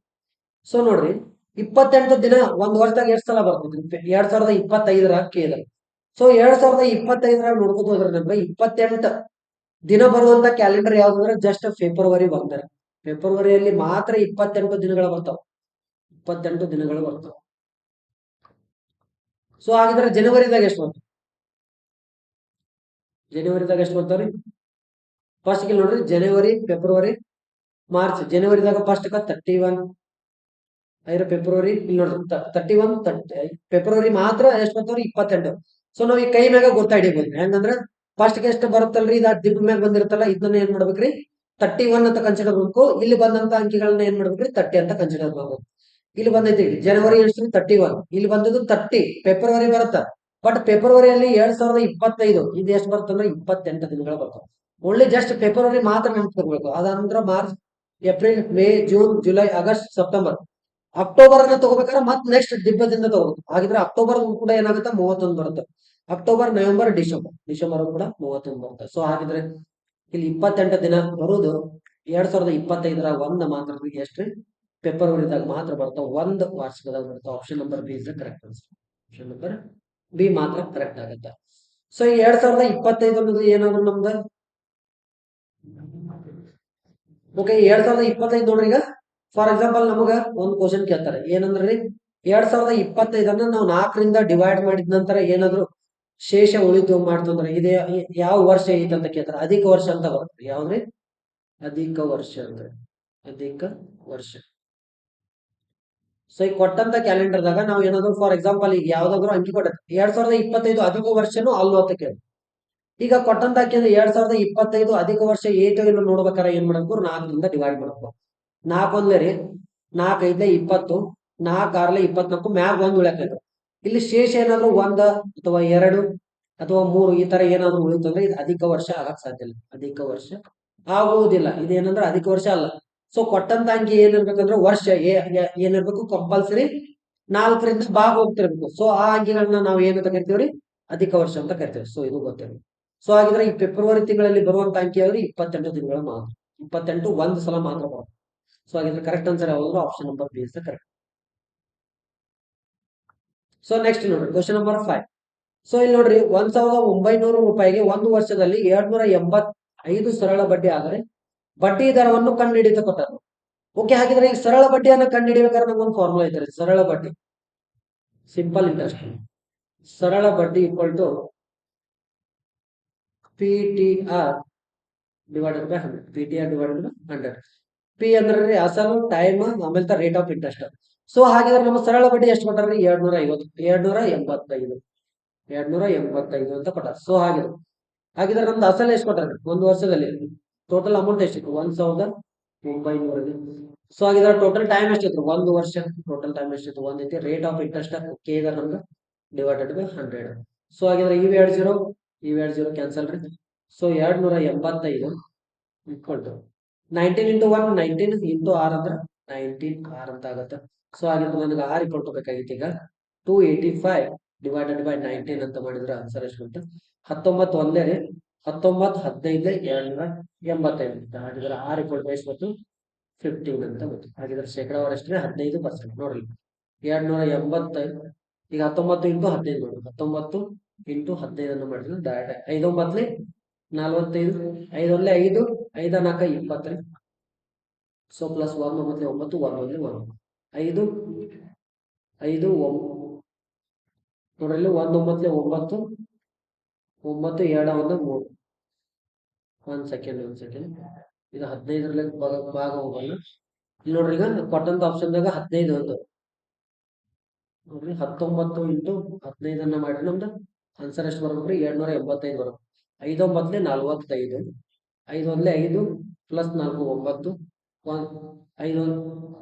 ಸೊ ನೋಡ್ರಿ, 28 ದಿನ ಒಂದ್ ವರ್ಷದಾಗ ಎಷ್ಟು ಸಲ ಬರ್ತದೆ? 2025ರ ಕೇಳಿದ್ರು. ಸೊ 2025ರ ನೋಡ್ಬೋದು ಹೋದ್ರೆ ನಮ್ಗೆ 28 ದಿನ ಬರುವಂತ ಕ್ಯಾಲೆಂಡರ್ ಯಾವ್ದಂದ್ರೆ ಜಸ್ಟ್ ಫೆಬ್ರವರಿ ಬಂದರೆ. ಫೆಬ್ರವರಿಯಲ್ಲಿ ಮಾತ್ರ 28 ದಿನಗಳು ಬರ್ತಾವ. 28 ದಿನಗಳು ಬರ್ತಾವ. ಸೊ ಹಾಗಿದ್ರೆ ಜನವರಿದಾಗ ಎಷ್ಟು ಬರ್ತಾವ? ಜನವರಿದಾಗ ಎಷ್ಟು ಬರ್ತಾವ್ರಿ? ಫಸ್ಟ್ ನೋಡ್ರಿ, ಜನವರಿ, ಫೆಬ್ರವರಿ, ಮಾರ್ಚ್. ಜನವರಿದಾಗ ಫಸ್ಟ್ 31. ಐದು ಫೆಬ್ರವರಿ ಇಲ್ಲಿ ನೋಡ್ರಿ 31, ಫೆಬ್ರವರಿ ಮಾತ್ರ ಎಷ್ಟು ಬರ್ತಾವ್ರಿ? 28. ಸೊ ನಾವ್ ಈ ಕೈ ಮ್ಯಾಗ ಗೊತ್ತಾಡಿಬೋದು ಹೆಂಗಂದ್ರ ಫಸ್ಟ್ ಎಷ್ಟು ಬರುತ್ತಲ್ರಿ, ಇದು ದಿಬ್ಬ ಮ್ಯಾಗ ಬಂದಿರುತ್ತಲ್ಲ, ಇದನ್ನ ಏನ್ ಮಾಡ್ಬೇಕ್ರಿ? 31 ಅಂತ ಕನ್ಸಿಡರ್ ಮಾಡ್ಬೇಕು. ಇಲ್ಲಿ ಬಂದಂತ ಅಂಕಿಗಳನ್ನ ಏನ್ ಮಾಡ್ಬೇಕ್ರಿ? 30 ಅಂತ ಕನ್ಸಿಡರ್ ಮಾಡ್ಬೇಕು. ಇಲ್ಲಿ ಬಂದೈತಿ ಜನವರಿ ಎಷ್ಟು? 31. ಇಲ್ಲಿ ಬಂದದ್ದು 30. ಫೆಬ್ರವರಿ ಬರುತ್ತ. ಬಟ್ ಫೆಬ್ರವರಿಯಲ್ಲಿ 2025 ಇದು ಎಷ್ಟು ಬರ್ತಂದ್ರೆ 28 ದಿನಗಳು ಬರ್ತಾವ. ಓನ್ಲಿ ಜಸ್ಟ್ ಫೆಬ್ರವರಿ ಮಾತ್ರ ನೆನ್ಪಿರ್ಬೇಕು. ಅದಂದ್ರ March, April, May, June, July, August, September, October ಅನ್ನ ತಗೋಬೇಕಾದ್ರೆ ಮತ್ತೆ ನೆಕ್ಸ್ಟ್ ದಿಬ್ಬದಿಂದ ತಗೋಬೇಕು. ಹಾಗಿದ್ರೆ ಅಕ್ಟೋಬರ್ ಕೂಡ ಏನಾಗುತ್ತೆ? 31 ಬರುತ್ತೆ. ಅಕ್ಟೋಬರ್, ನವೆಂಬರ್, ಡಿಸೆಂಬರ್ ಕೂಡ 31 ಬರುತ್ತೆ. ಸೊ ಹಾಗಿದ್ರೆ ಇಲ್ಲಿ 28 ದಿನ ಬರುವುದು 2025ರ ಒಂದ್ ಮಾತ್ರ ಎಷ್ಟ್ರಿ? ಫೆಬ್ರವರಿದಾಗ ಮಾತ್ರ ಬರ್ತಾವ. ಒಂದ್ ವಾರ್ಷಿಕದಾಗ ಬರ್ತಾವ. Option number B is the correct answer. Option number B ಮಾತ್ರ ಕರೆಕ್ಟ್ ಆಗುತ್ತೆ. ಸೊ 2025 ಅನ್ನೋದು ಏನಾದ್ರು ನಮ್ದು ಓಕೆ. 2025 ನೋಡ್ರಿ, ಈಗ ಫಾರ್ ಎಕ್ಸಾಂಪಲ್ ನಮಗ ಒಂದು ಕ್ವಶನ್ ಕೇಳ್ತಾರೆ ಏನಂದ್ರಿ, 2025 ನಾವು 4ರಿಂದ ಡಿವೈಡ್ ಮಾಡಿದ ನಂತರ ಏನಾದ್ರು ಶೇಷ ಉಳಿತು ಮಾಡ್ತಂದ್ರೆ ಇದೇ ಯಾವ ವರ್ಷ ಐತೆ ಅಂತ ಕೇಳ್ತಾರೆ. ಅಧಿಕ ವರ್ಷ ಅಂತ ಬರುತ್ತೆ. ಯಾವ್ದ್ರಿ? ಅಧಿಕ ವರ್ಷ ಅಂದ್ರೆ ಅಧಿಕ ವರ್ಷ. ಸೊ ಈಗ ಕೊಟ್ಟಂತ ಕ್ಯಾಲೆಂಡರ್ದಾಗ ನಾವು ಏನಾದ್ರು ಫಾರ್ ಎಕ್ಸಾಂಪಲ್ ಈಗ ಯಾವ್ದಾದ್ರು ಅಂಕಿ ಕೊಟ್ಟೆ 2025 ಅಧಿಕ ವರ್ಷನೂ ಅಲ್ವೋ ಅಂತ ಕೇಳಿ. ಈಗ ಕೊಟ್ಟಂತ ಅಂಕಿ 2025 ಅಧಿಕ ವರ್ಷ ಏಟು ಇಲ್ಲ ನೋಡ್ಬೇಕಾರೆ ಏನ್ ಮಾಡ್ಬೇಕು? 4ರಿಂದ ಡಿವೈಡ್ ಮಾಡ್ಬೇಕು. 4 ಒಂದ್ಲೆ ರೀ, 4 5 20, 4 6 24, ಮ್ಯಾಗ 1 ಉಳ್ಯಾಕೈತೆ. ಇಲ್ಲಿ ಶೇಷ ಏನಾದ್ರು 1 ಅಥವಾ 2 ಅಥವಾ 3 ಈ ತರ ಏನಾದ್ರು ಉಳಿತಂದ್ರೆ ಇದು ಅಧಿಕ ವರ್ಷ ಆಗಕ್ ಸಾಧ್ಯ ಇಲ್ಲ. ಅಧಿಕ ವರ್ಷ ಆಗುವುದಿಲ್ಲ. ಇದೇನಂದ್ರೆ ಅಧಿಕ ವರ್ಷ ಅಲ್ಲ. ಸೊ ಕೊಟ್ಟಂತ ಅಂಕಿ ಏನಿರ್ಬೇಕಂದ್ರೆ ವರ್ಷ ಏನಿರ್ಬೇಕು? ಕಂಪಲ್ಸರಿ 4ರಿಂದ ಭಾಗ ಹೋಗ್ತಿರ್ಬೇಕು. ಸೊ ಆ ಅಂಕಿಗಳನ್ನ ನಾವು ಏನಂತ ಕರಿತೀವ್ರಿ? ಅಧಿಕ ವರ್ಷ ಅಂತ ಕರಿತೇವೆ. ಸೊ ಇದು ಗೊತ್ತಿರಬೇಕು. ಸೊ ಹಾಗಿದ್ರೆ ಈ ಫೆಬ್ರವರಿ ತಿಂಗಳಲ್ಲಿ ಬರುವಂತ ಅಂಕಿ ಯಾವ್ರಿ? 28 ದಿನಗಳ ಮಾತ್ರ. 28 ಒಂದ್ ಸಲ ಮಾತ್ರ ಬರುತ್ತೆ. ಸೊ ಹಾಗಿದ್ರೆ ಕರೆಕ್ಟ್ ಆನ್ಸರ್ ಯಾವುದು? Option number B is the correct. So next ನೋಡ್ರಿ, ಕ್ವಶನ್ ನಂಬರ್ 5. ಸೊ ಇಲ್ಲಿ ನೋಡ್ರಿ, 1900 ರೂಪಾಯಿಗೆ ಒಂದು ವರ್ಷದಲ್ಲಿ 285 ಸರಳ ಬಡ್ಡಿ ಆದರೆ ಬಡ್ಡಿ ದರವನ್ನು ಕಂಡುಹಿಡಿದು ಕೊಟ್ಟರು. ಓಕೆ. ಹಾಗಿದ್ರೆ ಈಗ ಸರಳ ಬಡ್ಡಿಯನ್ನು ಕಂಡುಹಿಡಿಬೇಕಾದ್ರೆ ನಮ್ಗೊಂದು ಫಾರ್ಮುಲಾ ಐತೆ. ಸರಳ ಬಡ್ಡಿ, ಸಿಂಪಲ್ ಇಂಟ್ರೆಸ್ಟ್. ಸರಳ ಬಡ್ಡಿ equal to P T R divided by 100. P T R divided by 100. ಪಿ ಅಂದ್ರೆ ಅಸಲು ಟೈಮ್ ಆಮೇಲೆ ರೇಟ್ ಆಫ್ ಇಂಟ್ರೆಸ್ಟ್. ಸೊ ಹಾಗಿದ್ರೆ ನಮ್ಮ ಸರಳ ಬಡ್ಡಿ ಎಷ್ಟು ಕೊಟ್ಟಾರ್ರಿ? 250, 285, 285 ಅಂತ ಕೊಟ್ಟಾರ. ಸೊ ಹಾಗಿದ್ರೆ ನಮ್ದು ಅಸಲು ಎಷ್ಟು ಕೊಟ್ಟಾರ ಒಂದು ವರ್ಷದಲ್ಲಿ? ಟೋಟಲ್ ಅಮೌಂಟ್ ಎಷ್ಟಿತ್ತು? 1900 ಇದೆ. ಸೊ ಹಾಗಿದ್ರೆ ಟೋಟಲ್ ಟೈಮ್ ಎಷ್ಟಿತ್ತು? ಒಂದು ವರ್ಷ. ಟೋಟಲ್ ಟೈಮ್ ಎಷ್ಟಿತ್ತು? ಒಂದೈತಿ. ರೇಟ್ ಆಫ್ ಇಂಟ್ರೆಸ್ಟ್ ಕೆ ಇದೆ ನಮ್ಗೆ ಡಿವೈಡೆಡ್ ಬೈ 100. ಸೊ ಹಾಗಿದ್ರೆ ಇವ್ ಎರಡು ಜೀರೋ ಕ್ಯಾನ್ಸಲ್ ರೀ. So 285 equal to 19 into 1 19 into R ಅಂದ್ರೆ 19 ಅಂತ ಆಗುತ್ತೆ. ಸೊ ಹಾಗಿದ್ರೆ ನನಗೆ ಆರ್ ಈಕ್ವಲ್ ಟು ಬೇಕಾಗಿತ್ತು ಈಗ 285 ಡಿವೈಡೆಡ್ ಬೈ 19 ಅಂತ ಮಾಡಿದ್ರೆ ಆನ್ಸರ್ ಎಷ್ಟು ಬಂತು? 19 ಒಂದೇ ರೀ. 19 15 285. ಹಾಗಿದ್ರೆ ಆರ್ ಈಕ್ವಲ್ ಟು ಎಷ್ಟು ಬಂತು? 15 ಅಂತ ಬಂತು. ಹಾಗಿದ್ರೆ ಶೇಕಡಾವಾರು ಎಷ್ಟ್ರೆ? 15% ನೋಡ್ರಿ. 285 ಈಗ 19 ಇಂಟು 15 ನೋಡಿ. 19 ಇಂಟು 15 ಅನ್ನು ಮಾಡಿದ್ರೆ ಡೈರೆಕ್ಟ್ 5 9 45, 5 1 5, 5 4 20. ಸೊ ಪ್ಲಸ್ 1 9 9 1 1 5 5 ನೋಡ್ರಿ 1 9 9 9 2 1 3. ಒಂದ್ ಸೆಕೆಂಡ್ ಇದು 15ರಲ್ಲಿ ಭಾಗ ಹೋಗಲ್ಲ. ಇಲ್ಲಿ ನೋಡ್ರಿ ಈಗ ಕೊಟ್ಟಂತ ಆಪ್ಷನ್ದಾಗ 15 ಒಂದು ನೋಡ್ರಿ. 19 ಇಂಟು 15 ಅನ್ನ ಮಾಡ್ರಿ ನಮ್ದು ಆನ್ಸರ್ ಎಷ್ಟು ಬರ್ಬೇಕ್ರಿ? 285 ಬರ್ಬೇಕು. 5 9 45, 5 1 5 ಪ್ಲಸ್ 4 9 5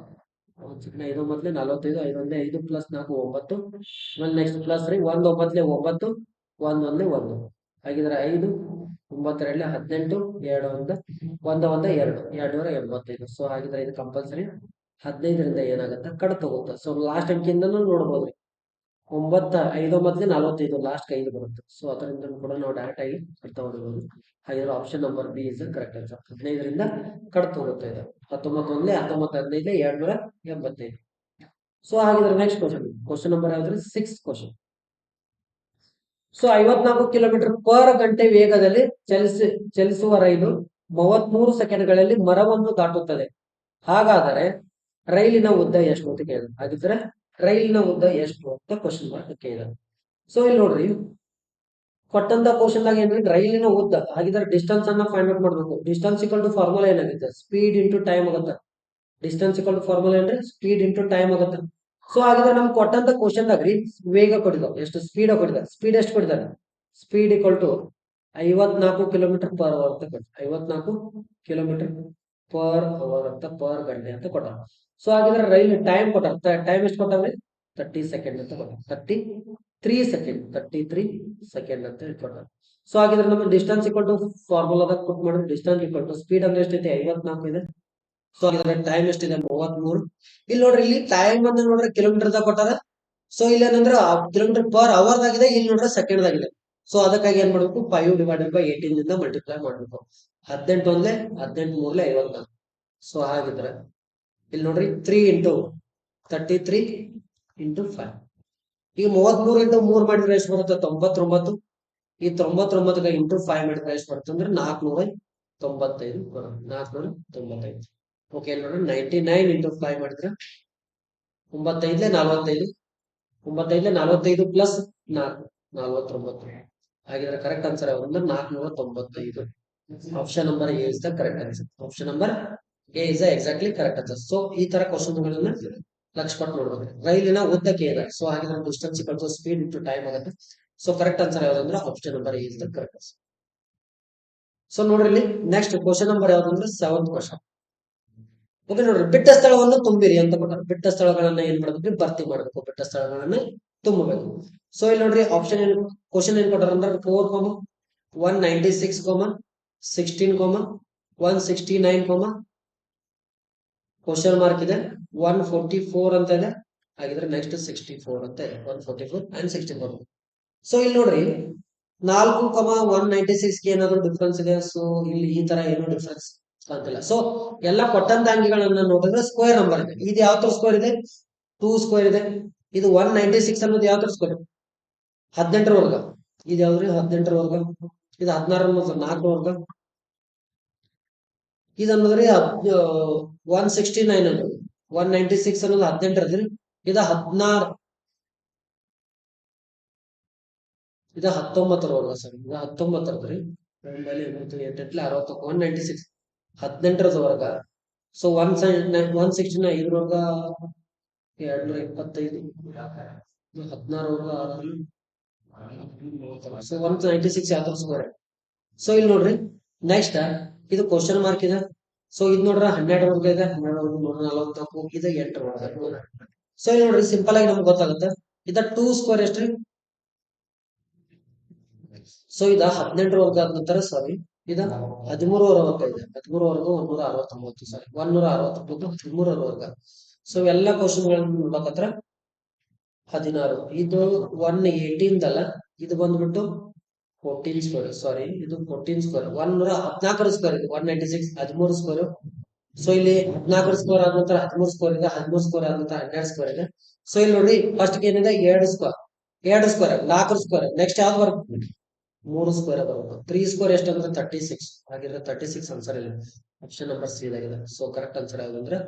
5 9 45, 5 1 5 ಪ್ಲಸ್ 4 9. ನೆಕ್ಸ್ಟ್ ಪ್ಲಸ್ ರೀ 1 9 9 1 1 1. ಹಾಗಿದ್ರೆ 5 9 2 18 2 1 1 1 285. ಸೊ ಹಾಗಿದ್ರೆ ಇದು ಕಂಪಲ್ಸರಿ 15ರಿಂದ ಏನಾಗುತ್ತೆ? ಕಟ್ ತಗೋಗುತ್ತೆ. ಸೊ ಲಾಸ್ಟ್ ಅಂಕಿಯಿಂದನೂ ನೋಡ್ಬೋದು. 9 5 9 45 ಲಾಸ್ಟ್ 5 ಬರುತ್ತೆ. ಸೊ ಅದರಿಂದ ಕೂಡ ನಾವು ಡೈರೆಕ್ಟ್ ಆಗಿ ಕಟ್ ತಗೊಳ್ಬಹುದು. ಹಾಗಿದ್ರೆ option number B is correct answer. 15ರಿಂದ ಕಟ್ ತಗೋತಾ ಇದೆ. 19 1 19 15 285. ಸೊ ಹಾಗಿದ್ರೆ ನೆಕ್ಸ್ಟ್ ಕ್ವಶನ್ ನಂಬರ್ ಯಾವ್ದ್ರಿ? 6th question. So 54 kilometre per ಗಂಟೆ ವೇಗದಲ್ಲಿ ಚಲಿಸುವ ರೈಲು 33 ಸೆಕೆಂಡ್ಗಳಲ್ಲಿ ಮರವನ್ನು ದಾಟುತ್ತದೆ. ಹಾಗಾದರೆ ರೈಲಿನ ಉದ್ದ ಎಷ್ಟು ಅಂತ ಕೇಳಿದ್ರು. ಹಾಗಿದ್ರೆ ರೈಲಿನ ಉದ್ದ ಎಷ್ಟು ಅಂತ ಕ್ವಶನ್ ಮಾರ್ಕ್ ಕೇಳಿದ್ರು. ಸೊ ಇಲ್ಲಿ ನೋಡ್ರಿ ಕೊಟ್ಟಂತ ಕ್ವಶನ್ ದಾಗ ಏನ್ರಿ? ರೈಲಿನ ಉದ್ದ. ಹಾಗಿದ್ರೆ ಡಿಸ್ಟೆನ್ಸ್ ಅನ್ನ ಫೈಂಡ್ ಔಟ್ ಮಾಡ್ಬೇಕು. ಡಿಸ್ಟೆನ್ಸ್ ಇಕ್ವಲ್ ಟು ಫಾರ್ಮುಲಾ ಏನಾಗುತ್ತೆ? ಸ್ಪೀಡ್ ಇಂಟು ಟೈಮ್ ಆಗುತ್ತೆ. ಡಿಸ್ಟೆನ್ಸ್ ಇಕ್ವಲ್ ಟು ಫಾರ್ಮುಲಾ ಏನ್ರಿ? ಸ್ಪೀಡ್ ಇಂಟು ಟೈಮ್ ಆಗುತ್ತೆ. ಸೊ ಹಾಗಿದ್ರೆ ನಮ್ಗೆ ಕೊಟ್ಟಂತ ಕ್ವಶನ್ ದಾಗ್ರಿ ವೇಗ ಕೊಟ್ಟಿದ್ದಾವ. ಎಷ್ಟು ಸ್ಪೀಡ್ ಕೊಟ್ಟಿದ್ದಾರೆ? ಸ್ಪೀಡ್ ಎಷ್ಟು ಕೊಟ್ಟಿದ್ದಾರೆ? Speed equal to 54 kilometre per hour ಅಂತ ಕೊಟ್ಟು 54 ಕಿಲೋಮೀಟರ್ ಪರ್ ಅವರ್ ಅಂತ ಪರ್ ಗಂಟೆ ಅಂತ ಕೊಟ್ಟಾರ. ಸೊ ಹಾಗಿದ್ರೆ ರೈಲ್ ಟೈಮ್ ಕೊಟ್ಟಾರ. ಟೈಮ್ ಎಷ್ಟು ಕೊಟ್ಟಾವ್ರಿ? 30 ಸೆಕೆಂಡ್ ಅಂತ ಕೊಟ್ಟಾರ. 33 ಸೆಕೆಂಡ್ 33 ಸೆಕೆಂಡ್ ಅಂತ ಕೊಟ್ಟಾರ. ಸೊ ಹಾಗಿದ್ರೆ ನಮ್ಗೆ ಡಿಸ್ಟೆನ್ಸ್ ಈಕ್ವಲ್ ಟು ಫಾರ್ಮುಲಾದಾಗ ಕೊಟ್ಟು ಮಾಡಿದ್ರೆ ಡಿಸ್ಟೆನ್ಸ್ ಈಕ್ವಲ್ ಟು ಸ್ಪೀಡ್ ಅಂದ್ರೆ ಎಷ್ಟೈತೆ? 54 ಇದೆ. ಸೊ ಹಾಗಿದ್ರೆ ಟೈಮ್ ಎಷ್ಟಿದೆ? 33. ಇಲ್ಲಿ ನೋಡ್ರಿ ಇಲ್ಲಿ ಟೈಮ್ ಅನ್ನ ನೋಡ್ರಿ ಕಿಲೋಮೀಟರ್ ದಾಗ ಕೊಟ್ಟಾರ. ಸೊ ಇಲ್ಲಿ ಏನಂದ್ರೆ ಕಿಲೋಮೀಟರ್ ಪರ್ ಅವರ್ ದಾಗಿದೆ. ಇಲ್ಲಿ ನೋಡ್ರೆ ಸೆಕೆಂಡ್ ದಾಗಿದೆ. ಸೊ ಅದಕ್ಕಾಗಿ ಏನ್ ಮಾಡ್ಬೇಕು? 5 ಡಿವೈಡೆಡ್ ಬೈ 18 ಇಂದ ಮಲ್ಟಿಪ್ಲೈ ಮಾಡ್ಬೇಕು. 18 ಒಂದ್ಲೆ 18 ಮೂರ್ಲೆ 54. ಸೊ ಹಾಗಿದ್ರೆ ಇಲ್ಲಿ ನೋಡ್ರಿ 3 ಇಂಟು 33 ಇಂಟು 5. ಈಗ 33 ಇಂಟು 3 ಮಾಡಿದ್ರೆ ಎಷ್ಟು ಬರುತ್ತೆ? 99. ಈ 99 ಇಂಟು 5 ಮಾಡಿದ್ರೆ ಎಷ್ಟು ಬರುತ್ತೆ ಅಂದ್ರೆ 495 ಬರುತ್ತೆ. 495. ಓಕೆ ನೋಡ್ರಿ 99 ಇಂಟು 5 ಮಾಡಿದ್ರೆ 95 45, 95 45 ಪ್ಲಸ್ 4 49. ಹಾಗಿದ್ರೆ ಕರೆಕ್ಟ್ ಆನ್ಸರ್ ಯಾವುದು ಅಂದ್ರೆ 495. Option number A is the correct answer. Option number A is the exactly correct answer. So ಈ ತರ ಕ್ವಶನ್ ಗಳನ್ನ ಲಕ್ಷ ಕೊಟ್ಟು ನೋಡ್ಬೇಕು. ರೈಲಿನ ಉದ್ದಕ್ಕೆ ಇದೆ. ಸೊ ಹಾಗಿದ್ರೆ distance equal to speed into time ಆಗುತ್ತೆ. ಸೊ ಕರೆಕ್ಟ್ ಆನ್ಸರ್ ಯಾವುದು ಅಂದ್ರೆ option number A is the correct answer. So ನೋಡ್ರಿ ಇಲ್ಲಿ ನೆಕ್ಸ್ಟ್ ಕ್ವಶನ್ ನಂಬರ್ ಯಾವ್ದು ಅಂದ್ರೆ 7th ಕ್ವಶನ್. ಓಕೆ ನೋಡ್ರಿ ಬಿಟ್ಟ ಸ್ಥಳವನ್ನು ತುಂಬಿರಿ ಅಂತ ಕೊಟ್ಟಾರೆ. ಬಿಟ್ಟ ಸ್ಥಳಗಳನ್ನ ಏನ್ ಮಾಡ್ಬೇಕು? ಭರ್ತಿ ಮಾಡ್ಬೇಕು. ಬಿಟ್ಟ ಸ್ಥಳಗಳನ್ನ ತುಂಬಬೇಕು. ಸೊ ಇಲ್ಲಿ ನೋಡ್ರಿ ಆಪ್ಷನ್ ಏನ್ ಕ್ವಶನ್ ಏನ್ ಕೊಟ್ಟಾರ ಅಂದ್ರೆ 4, 196, 16, 169, ಕ್ವಶನ್ ಮಾರ್ಕ್ ಇದೆ 144 ಅಂತ ಇದೆ. ಹಾಗಿದ್ರೆ ನೆಕ್ಸ್ಟ್ 64 ಅಂತ ಇದೆ. 144 and 64. ಸೊ ಇಲ್ಲಿ ನೋಡ್ರಿ 4, 196 ಏನಾದ್ರು ಡಿಫ್ರೆನ್ಸ್ ಇದೆ. ಸೊ ಇಲ್ಲಿ ಈ ತರ ಏನೋ ಡಿಫ್ರೆನ್ಸ್ ಕಾಣ್ತಿಲ್ಲ. ಸೊ ಎಲ್ಲ ಕೊಟ್ಟಂತ ಅಂಕಿಗಳನ್ನ ನೋಡಿದ್ರೆ ಸ್ಕ್ವೇರ್ ನಂಬರ್ ಇದೆ. ಇದು ಯಾವ ತರ ಸ್ಕ್ವೇರ್ ಇದೆ? 2 ಸ್ಕ್ವೇರ್ ಇದೆ. ಇದು 196 ಅನ್ನೋದು ಯಾವ ತರ ಸ್ಕ್ವೇರ್? 18ರ ವರ್ಗ. ಇದು ಯಾವ್ದ್ರಿ? 18ರ ವರ್ಗ. ಇದು 16 4 ವರ್ಗ. ಇದು ಅನ್ನೋದ್ರಿ 169 ಅನ್ನೋದು 196 ಅನ್ನೋದು 18ರದ್ರಿ. ಇದು 16 ಇದು 19ರ ವರ್ಗ ಸರ್. ಇದು 19ರದ್ರಿ. 196 18ರದ ವರ್ಗ. ಸೊ 160ನ ಇದ್ರೊಳಗ 225 16 ಸೊ 196 ಯಾವ್ದು ಸ್ಕ್ವೇರ್. ಸೊ ಇಲ್ಲಿ ನೋಡ್ರಿ ನೆಕ್ಸ್ಟ್ ಇದು ಕ್ವಶನ್ ಮಾರ್ಕ್ ಇದೆ. ಸೊ ಇದು ನೋಡ್ರ 12 ವರ್ಗ ಇದೆ, 12 144 ಇದು 8 ವರ್ಗ. ಸೊ ಇಲ್ಲಿ ನೋಡ್ರಿ ಸಿಂಪಲ್ ಆಗಿ ನಮ್ಗೆ ಗೊತ್ತಾಗುತ್ತೆ ಇದ 2 ಸ್ಕ್ವೇರ್ ಎಷ್ಟ್ರಿ. ಸೊ ಇದ 18 ವರ್ಗ ಆದ ನಂತರ ಸಾರಿ ಇದ 13 ವರ್ಗ ಇದೆ. 13 ವರ್ಗ 169 ಸಾರಿ 169 13 ವರ್ಗ. ಸೊ ಎಲ್ಲ ಕ್ವಶನ್ ಗಳನ್ನ ನೋಡಕತ್ರ 16 ಇದು 118 ಅಲ್ಲ, ಇದು ಬಂದ್ಬಿಟ್ಟು 14 ಸ್ಕ್ವೇರ್ ಸಾರಿ ಇದು 14 ಸ್ಕ್ವೇರ್ 114 ಸ್ಕ್ವೇರ್ ಇದು 196 13 ಸ್ಕ್ವೇರ್. ಸೊ ಇಲ್ಲಿ 14 ಸ್ಕ್ವೇರ್ ಆದ ನಂತರ 13 ಸ್ಕ್ವೇರ್ ಇದೆ, 13 ಸ್ಕ್ವೇರ್ ಆದ ನಂತರ 12 ಸ್ಕ್ವೇರ್ ಇದೆ. ಸೊ ಇಲ್ಲಿ ನೋಡ್ರಿ ಫಸ್ಟ್ ಏನಿದೆ 2 ಸ್ಕ್ವೇರ್ 4 ಸ್ಕ್ವೇರ್ ನೆಕ್ಸ್ಟ್ ಯಾವ್ದು ಬರುತ್ತೆ 3 ಸ್ಕ್ವೇರ್ ಬರುತ್ತೆ. 3 ಸ್ಕ್ವೇರ್ ಎಷ್ಟು ಅಂದ್ರೆ 36 ಹಾಗಿದ್ರೆ 36 ಆನ್ಸರ್ ಇಲ್ಲ, ಆಪ್ಷನ್ ನಂಬರ್ ಸಿ ಆಗಿದೆ. ಸೊ ಕರೆಕ್ಟ್ ಆನ್ಸರ್ ಯಾವ್ದು ಅಂದ್ರೆ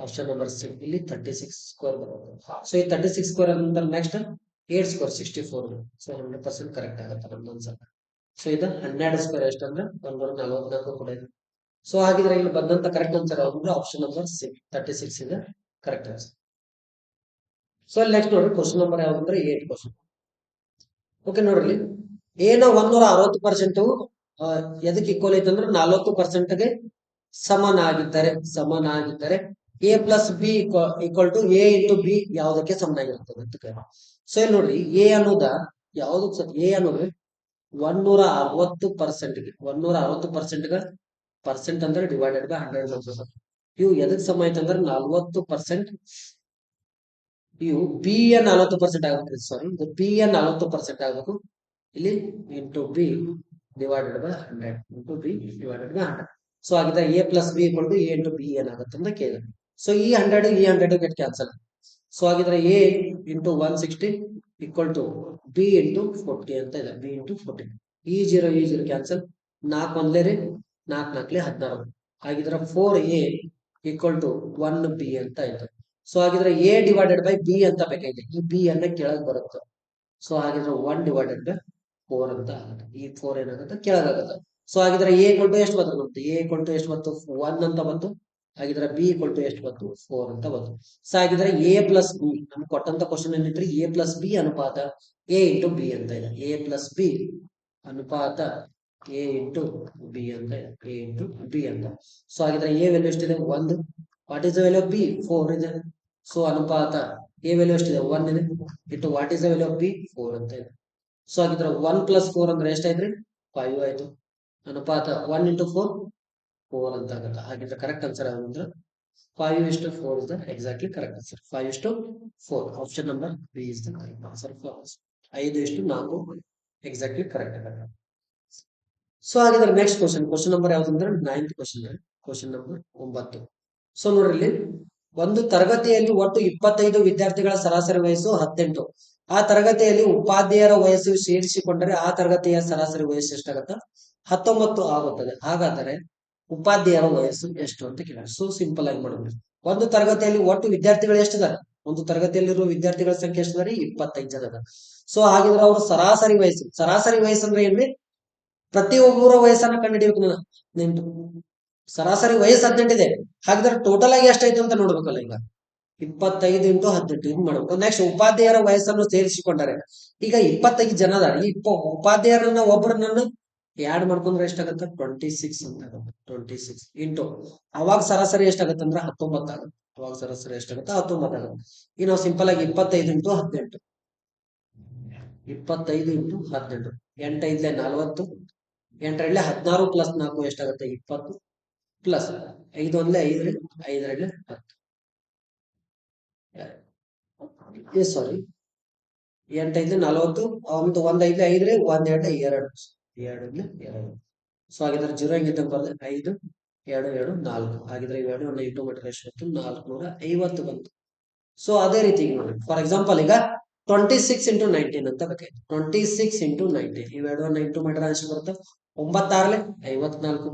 ಆಪ್ಷನ್ ನಂಬರ್ ಸಿ, ಇಲ್ಲಿ 36 ಸ್ಕ್ವೇರ್ ಬರುತ್ತೆ. ಸೊ ಈ 36 ಸ್ಕ್ವೇರ್ ನಂತರ ನೆಕ್ಸ್ಟ್ 8 ಸ್ಕ್ವೇರ್ 64. ಸೊ 100% ಕರೆಕ್ಟ್ ಆಗುತ್ತೆ ನಮ್ದು ಆನ್ಸರ್. ಸೊ ಇದು 12 ಸ್ಕ್ವೇರ್ ಎಷ್ಟು ಅಂದ್ರೆ 144 ಕೂಡ ಇದೆ. ಸೊ ಹಾಗಿದ್ರೆ ಇಲ್ಲಿ ಬಂದಂತ ಕರೆಕ್ಟ್ ಆನ್ಸರ್ ಯಾವ್ದು ಅಂದ್ರೆ ಆಪ್ಷನ್ ನಂಬರ್ ಸಿ 36 ಇದೆ ಕರೆಕ್ಟ್ ಆನ್ಸರ್. ಸೊ ನೆಕ್ಸ್ಟ್ ನೋಡ್ರಿ ಕ್ವಶನ್ ನಂಬರ್ ಯಾವ್ದು ಅಂದ್ರೆ 8 ಕ್ವಶನ್. ಓಕೆ ನೋಡ್ರಿ ಏನ 160% ಎದಕ್ಕೆ ಈಕ್ವಲ್ ಐತೆ ಅಂದ್ರೆ 40%ಗೆ ಸಮನಾಗಿದ್ದರೆ A plus B equal to A into B ಯಾವ್ದಕ್ಕೆ ಸಮನಾಗಿರ್ತದೆ ಅಂತ. ಸೊ ಇಲ್ಲಿ ನೋಡ್ರಿ ಎ ಅನ್ನೋದ ಯಾವ್ದಕ್ ಎ ಅನ್ನೋದು 160%ಗೆ 160%ಗೆ ಪರ್ಸೆಂಟ್ ಅಂದ್ರೆ ಡಿವೈಡೆಡ್ ಬೈ 100 ಇವು ಎದಕ್ ಸಮ ಐತೆ ಅಂದ್ರೆ 40%. ಇವು ಬಿ ಯ 40% ಆಗ್ಬೇಕು ಸಾರಿ ಇದು ಬಿ ಯ 40% ಆಗ್ಬೇಕು. ಇಲ್ಲಿ into B divided by 100 into B divided by 100. So ಆಗಿದ್ರೆ A plus B equal to A into B ಏನಾಗುತ್ತೆ ಅಂತ ಕೇಳಿದ್ರೆ. ಸೊ ಈ 100 ಗೆಟ್ ಕ್ಯಾನ್ಸಲ್. ಸೊ ಆಗಿದ್ರೆ A into 160 equal to B into 40 ಅಂತ ಇದೆ, ಬಿ ಇಂಟು 40. ಈ 0 ಕ್ಯಾನ್ಸಲ್, 4 ಒಂದ್ಲೆ ರೀ 4 4 16. ಹಾಗಿದ್ರೆ 4a ಈಕ್ವಲ್ ಟು 1b ಅಂತ ಆಯ್ತು. ಸೊ ಹಾಗಿದ್ರೆ ಎ ಡಿವೈಡೆಡ್ ಬೈ ಬಿ ಅಂತ ಬೇಕಾಗಿದೆ, ಈ ಬಿ ಅನ್ನ ಕೆಳಗೆ ಬರುತ್ತೆ. ಸೊ ಹಾಗಿದ್ರೆ 1 ಡಿವೈಡೆಡ್ ಬೈ 4 ಅಂತ ಆಗುತ್ತೆ. ಈ 4 ಏನಾಗುತ್ತೆ ಕೆಳಗಾಗುತ್ತೆ. ಸೊ ಹಾಗಿದ್ರೆ ಎ ಈಕ್ವಲ್ ಟು ಎಷ್ಟು ಬಂತು, ಎ ಈಕ್ವಲ್ ಟು ಎಷ್ಟು ಬಂತು 1 ಅಂತ ಬಂತು. ಹಾಗಿದ್ರೆ ಬಿ ಈಕ್ವಲ್ ಟು ಎಷ್ಟು ಬಂತು 4 ಅಂತ ಬಂತು. ಸೊ ಹಾಗಿದ್ರೆ ಎ ಪ್ಲಸ್ ಬಿ ನಮ್ಗೆ ಕೊಟ್ಟಂತ ಕ್ವಶನ್ ಏನಿದ್ರಿ ಎ ಪ್ಲಸ್ ಬಿ ಅನುಪಾತ ಎ ಇಂಟು ಬಿ ಅಂತ ಇದೆ. ಎ ಪ್ಲಸ್ ಬಿ ಅನುಪಾತ ಎ ಇಂಟು ಬಿ ಅಂತ ಇದೆ, ಎ ಇಂಟು ಬಿ ಅಂತ. ಸೊ ಹಾಗಿದ್ರೆ ಎ ವ್ಯಾಲ್ಯೂ ಎಷ್ಟಿದೆ 1. What is the value of B 4 ಇದೆ. ಸೊ ಅನುಪಾತ ಎ ವ್ಯಾಲ್ಯೂ ಎಷ್ಟಿದೆ 1 ಇದೆ into what is the value of B 4 ಅಂತ ಇದೆ. ಸೊ ಹಾಗಿದ್ರೆ 1 ಪ್ಲಸ್ 4 ಅಂದ್ರೆ ಎಷ್ಟಾಯ್ತ್ರಿ 5 ಆಯ್ತು. ಅನುಪಾತ 1 ಇಂಟು 4 4 ಅಂತ ಆಗುತ್ತೆ. ಹಾಗಿದ್ರೆ ಕರೆಕ್ಟ್ ಆನ್ಸರ್ ಯಾವುದು ಅಂದ್ರೆ 5:4 is the exactly correct answer. 5:4 option number B is the correct answer for us. 5:4 exactly correct ಆಗುತ್ತೆ. ಸೊ ಹಾಗಿದ್ರೆ ನೆಕ್ಸ್ಟ್ ಕ್ವಶನ್ ನಂಬರ್ ಯಾವ್ದು ಅಂದ್ರೆ 9th ಕ್ವಶನ್ ನಂಬರ್ 9. ಸೊ ನೋಡ್ರಿ ಇಲ್ಲಿ ಒಂದು ತರಗತಿಯಲ್ಲಿ ಒಟ್ಟು 25 ವಿದ್ಯಾರ್ಥಿಗಳ ಸರಾಸರಿ ವಯಸ್ಸು 18. ಆ ತರಗತಿಯಲ್ಲಿ ಉಪಾಧ್ಯಾಯರ ವಯಸ್ಸು ಸೇರಿಸಿಕೊಂಡರೆ ಆ ತರಗತಿಯ ಸರಾಸರಿ ವಯಸ್ಸು ಎಷ್ಟಾಗುತ್ತೆ 19 ಆಗುತ್ತದೆ. ಹಾಗಾದರೆ ಉಪಾಧ್ಯಾಯರ ವಯಸ್ಸು ಎಷ್ಟು ಅಂತ ಕೇಳಿದ್ರೆ. ಸೊ ಸಿಂಪಲ್ ಆಗಿ ಮಾಡೋದು, ಒಂದು ತರಗತಿಯಲ್ಲಿ ಒಟ್ಟು ವಿದ್ಯಾರ್ಥಿಗಳು ಎಷ್ಟಿದ್ದಾರೆ, ಒಂದು ತರಗತಿಯಲ್ಲಿರುವ ವಿದ್ಯಾರ್ಥಿಗಳ ಸಂಖ್ಯೆ ಎಷ್ಟಿದ್ದಾರೆ 25 ಜನ. ಸೊ ಹಾಗಿದ್ರೆ ಅವ್ರ ಸರಾಸರಿ ವಯಸ್ಸು ಅಂದ್ರೆ ಏನ್ರಿ ಪ್ರತಿಯೊಬ್ಬರ ವಯಸ್ಸನ್ನ ಕಂಡುಹಿಡಿಯಬೇಕು. ನೆಂಟು ಸರಾಸರಿ ವಯಸ್ಸು 18 ಇದೆ. ಹಾಗಿದ್ರೆ ಟೋಟಲ್ ಆಗಿ ಎಷ್ಟಾಯ್ತು ಅಂತ ನೋಡ್ಬೇಕಲ್ಲ. ಈಗ 25 ಇಂಟು 18 ಹಿಂಗ್ ಮಾಡ್ಬೇಕು. ನೆಕ್ಸ್ಟ್ ಉಪಾಧ್ಯಾಯರ ವಯಸ್ಸನ್ನು ಸೇರಿಸಿಕೊಂಡರೆ ಈಗ 25 ಜನ ಅದಾರ. ಈ ಉಪಾಧ್ಯಾಯರನ್ನ ಒಬ್ಬರನ್ನ ಆಡ್ ಮಾಡ್ಕೊಂಡ್ರೆ ಎಷ್ಟಾಗತ್ತೆ 26 ಅಂತ ಆಗುತ್ತೆ. 26 ಇಂಟು ಅವಾಗ ಸರಾಸರಿ ಎಷ್ಟಾಗತ್ತೆ ಅಂದ್ರೆ 19 ಆಗುತ್ತೆ. ಅವಾಗ ಸರಾಸರಿ ಎಷ್ಟಾಗುತ್ತೆ 19 ಆಗುತ್ತೆ. ಈಗ ನಾವು ಸಿಂಪಲ್ ಆಗಿ 25 ಇಂಟು 18 25 ಇಂಟು 18 8 5 40 8 16 ಪ್ಲಸ್ 4 ಎಷ್ಟಾಗುತ್ತೆ 20 ಪ್ಲಸ್ 5 1 5 5 10 ಸಾರಿ 8 5 40 ಒಂದು 1 5 5 1 2 2 2. ಸೊ ಹಾಗಿದ್ರೆ 0 ಹೆಂಗಿದ್ದ ಬರ್ತದೆ 5 2 2 4. ಹಾಗಿದ್ರೆ 2 ಇಂಟು ಮಾಡಿದ್ರೆ ಎಷ್ಟು 450 ಬಂತು. ಸೊ ಅದೇ ರೀತಿ ನೋಡಿ ಫಾರ್ ಎಕ್ಸಾಂಪಲ್ ಈಗ 26 ಇಂಟು 19 ಅಂತ ಬೇಕಾಯ್ತು. 26 ಇಂಟು 19 ಇವೆರಡನ್ನ ಇಂಟು ಮಾಡಿದ್ರೆ ಎಷ್ಟು ಬರುತ್ತೆ 9 6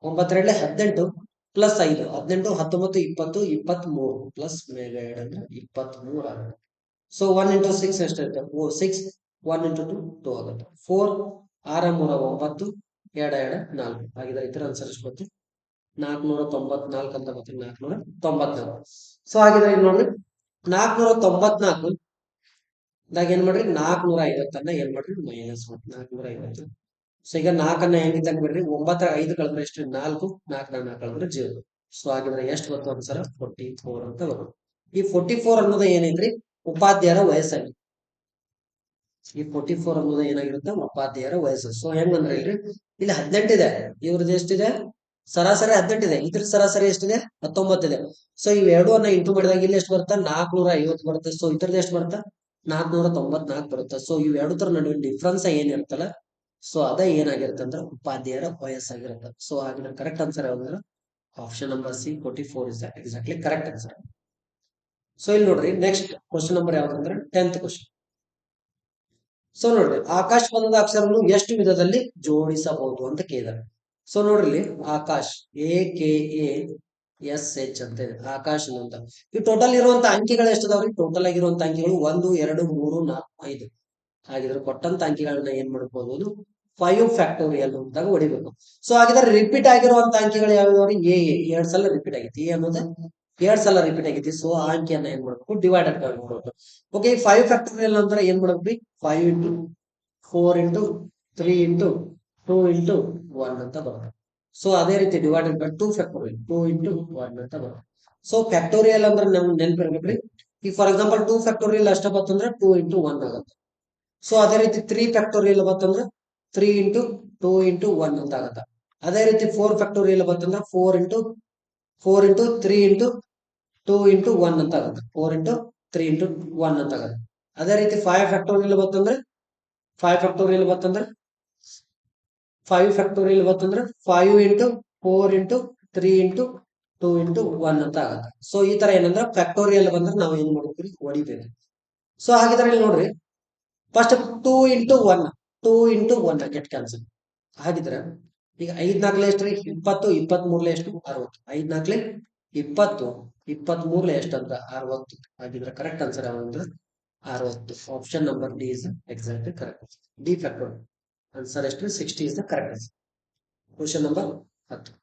54 9 2 18 ಪ್ಲಸ್ 5 18 19 20 23 ಪ್ಲಸ್ ಮೇಗ 2 ಅಂದ್ರೆ 23 ಆಗುತ್ತೆ. ಸೊ 1 ಇಂಟು 6 ಎಷ್ಟಾಯ್ತು 6 1 ಇಂಟು 2 2 ಆಗುತ್ತೆ. 4 6 3 9 4 ಹಾಗಿದ್ರೆ ಇತರ ಆನ್ಸರ್ ಎಷ್ಟು ಬರುತ್ತೆ 494 ಅಂತ ಬರುತ್ತೆ 494. ಸೊ ಹಾಗಿದ್ರೆ ಇಲ್ಲಿ ನೋಡ್ರಿ 494 ಇದಾಗ ಏನ್ ಮಾಡ್ರಿ 450 ಏನ್ ಮಾಡ್ರಿ ಮೈನಸ್ 450. ಸೊ ಈಗ 4 ಹೆಂಗೆ ತಂದ್ಬಿಡ್ರಿ 9 5 ಕಳೆದ್ರೆ ಎಷ್ಟು 4 4 ಕಳೆದ್ರೆ 0. ಸೊ ಹಾಗಿದ್ರೆ ಎಷ್ಟು ಬಂತು ಆನ್ಸರ್ 44 ಅಂತ ಬರುತ್ತೆ. ಈ 44 ಅನ್ನೋದು ಏನೈತ್ರಿ ಉಪಾಧ್ಯಾಯರ ವಯಸ್ಸಾಗಿ ಈ 44 ಅನ್ನೋದು ಏನಾಗಿರುತ್ತೆ ಉಪಾಧ್ಯಾಯರ ವಯಸ್ಸು. ಸೊ ಹೆಂಗಂದ್ರೆ ಇಲ್ಲಿ 18 ಇದೆ, ಇವ್ರದ್ದು ಎಷ್ಟಿದೆ ಸರಾಸರಿ 18 ಇದೆ, ಇದ್ರ ಸರಾಸರಿ ಎಷ್ಟಿದೆ 19 ಇದೆ. ಸೊ ಇವೆರಡು ಇಂಟು ಮಾಡಿದಾಗ ಇಲ್ಲಿ ಎಷ್ಟು ಬರುತ್ತೆ 450 ಬರುತ್ತೆ. ಸೊ ಇದ್ರದ್ದು ಎಷ್ಟು ಬರುತ್ತೆ 494 ಬರುತ್ತೆ. ಸೊ ಇವೆರಡು ತರ ನಡುವಿನ ಡಿಫ್ರೆನ್ಸ್ ಏನಿರುತ್ತಲ್ಲ ಸೊ ಅದ ಏನಾಗಿರುತ್ತೆ ಅಂದ್ರೆ ಉಪಾಧ್ಯಾಯರ ವಯಸ್ಸಾಗಿರುತ್ತೆ. ಸೊ ಹಾಗಿದ್ರೆ ಕರೆಕ್ಟ್ ಆನ್ಸರ್ ಯಾವ್ದಂದ್ರೆ option number C 44 is exactly correct answer. So ಇಲ್ಲಿ ನೋಡ್ರಿ ನೆಕ್ಸ್ಟ್ ಕ್ವಶನ್ ನಂಬರ್ ಯಾವ್ದಂದ್ರೆ 10th ಕ್ವಶನ್. ಸೊ ನೋಡ್ರಿ ಆಕಾಶ್ ಪದದ ಅಕ್ಷರವನ್ನು ಎಷ್ಟು ವಿಧದಲ್ಲಿ ಜೋಡಿಸಬಹುದು ಅಂತ ಕೇಳಿದಾರೆ. ಸೊ ನೋಡ್ರಿ ಆಕಾಶ್ AKASH ಅಂತ ಇದೆ ಆಕಾಶ್ ಅಂತ. ಈ ಟೋಟಲ್ ಇರುವಂತ ಅಂಕಿಗಳು ಎಷ್ಟಿದಾವ್ರಿ ಟೋಟಲ್ ಆಗಿರುವಂತ ಅಂಕಿಗಳು 1 2 3 4 5. ಹಾಗಿದ್ರೆ ಕೊಟ್ಟಂತ ಅಂಕಿಗಳನ್ನ ಏನ್ ಮಾಡ್ಬೋದು 5 ಫ್ಯಾಕ್ಟೋರಿಯಲ್ ಅಂತಾಗ ಹೊಡಿಬೇಕು. ಸೊ ಹಾಗಿದ್ರೆ ರಿಪೀಟ್ ಆಗಿರುವಂತ ಅಂಕಿಗಳು ಯಾವ್ಯಾವ್ರಿ ಎರಡ್ ಸಲ ರಿಪೀಟ್ ಆಗೈತಿ ಅನ್ನೋದು 2 ಸಲ ರಿಪೀಟ್ ಆಗೈತಿ. ಸೊ ಆ ಅಂಕಿಯನ್ನ ಏನ್ ಮಾಡ್ಬೇಕು ಡಿವೈಡೆಡ್ ಮಾಡ್ಬೇಕು. ಓಕೆ 5 ಫ್ಯಾಕ್ಟೋರಿಯಲ್ ಅಂದ್ರೆ ಏನ್ ಮಾಡ್ಬೇಕ್ರಿ 5 ಇಂಟು 4 ಇಂಟು 3 ಇಂಟು 2 ಇಂಟು 1 ಅಂತ ಬರುತ್ತೆ. ಸೊ ಅದೇ ರೀತಿ ಡಿವೈಡೆಡ್ ಬೈ 2 ಫ್ಯಾಕ್ಟೋರಿಯಲ್ 2 ಇಂಟು 1 ಅಂತ ಬರುತ್ತೆ. ಸೊ ಫ್ಯಾಕ್ಟೋರಿಯಲ್ ಅಂದ್ರೆ ನಮ್ಗೆ ನೆನಪಿರ್ಬೇಕ್ರಿ ಈಗ ಫಾರ್ ಎಕ್ಸಾಂಪಲ್ 2 ಫ್ಯಾಕ್ಟೋರಿಯಲ್ ಅಷ್ಟ ಬರ್ತಂದ್ರೆ 2 ಇಂಟು 1 ಆಗುತ್ತೆ. ಸೊ ಅದೇ ರೀತಿ 3 ಫ್ಯಾಕ್ಟೋರಿಯಲ್ ಬರ್ತಂದ್ರೆ 3 ಇಂಟು 2 ಇಂಟು 1 ಅಂತ ಆಗತ್ತ. ಅದೇ ರೀತಿ 4 ಫ್ಯಾಕ್ಟೋರಿಯಲ್ ಬರ್ತಂದ್ರೆ 4 ಇಂಟು 3 ಇಂಟು 2 ಇಂಟು 1 ಅಂತ ಆಗುತ್ತೆ. 4 ಇಂಟು 3 ಇಂಟು 1 ಅಂತ ಆಗುತ್ತೆ. ಅದೇ ರೀತಿ 5 ಫ್ಯಾಕ್ಟೋರಿಯಲ್ ಬರ್ತಂದ್ರೆ 5 ಫ್ಯಾಕ್ಟೋರಿಯಲ್ ಬರ್ತಂದ್ರೆ 5 ಇಂಟು 4 ಇಂಟು 3 ಇಂಟು 2 ಇಂಟು 1 ಅಂತ ಆಗುತ್ತೆ. ಸೊ ಈ ತರ ಏನಂದ್ರೆ ಫ್ಯಾಕ್ಟೋರಿಯಲ್ ಬಂದ್ರೆ ನಾವು ಏನ್ ಮಾಡ್ತೀವಿ ಹೊಡಿಬೇಕು. ಸೊ ಹಾಗಿದ್ರೆ ಇಲ್ಲಿ ನೋಡ್ರಿ first 2 into 1 2 into 1 get cancel. ಹಾಗಿದ್ರೆ ಈಗ 5 4 ಎಷ್ಟ್ರಿ 20 23 ಎಷ್ಟು 60. 5 4 20 23 ಎಷ್ಟು ಅಂತ 60. ಹಾಗಿದ್ರೆ ಕರೆಕ್ಟ್ ಆನ್ಸರ್ ಯಾವಂದ್ರೆ 60. Option number D is exactly correct. D factor answer ಎಷ್ಟು 60 is the correct answer. Question number 10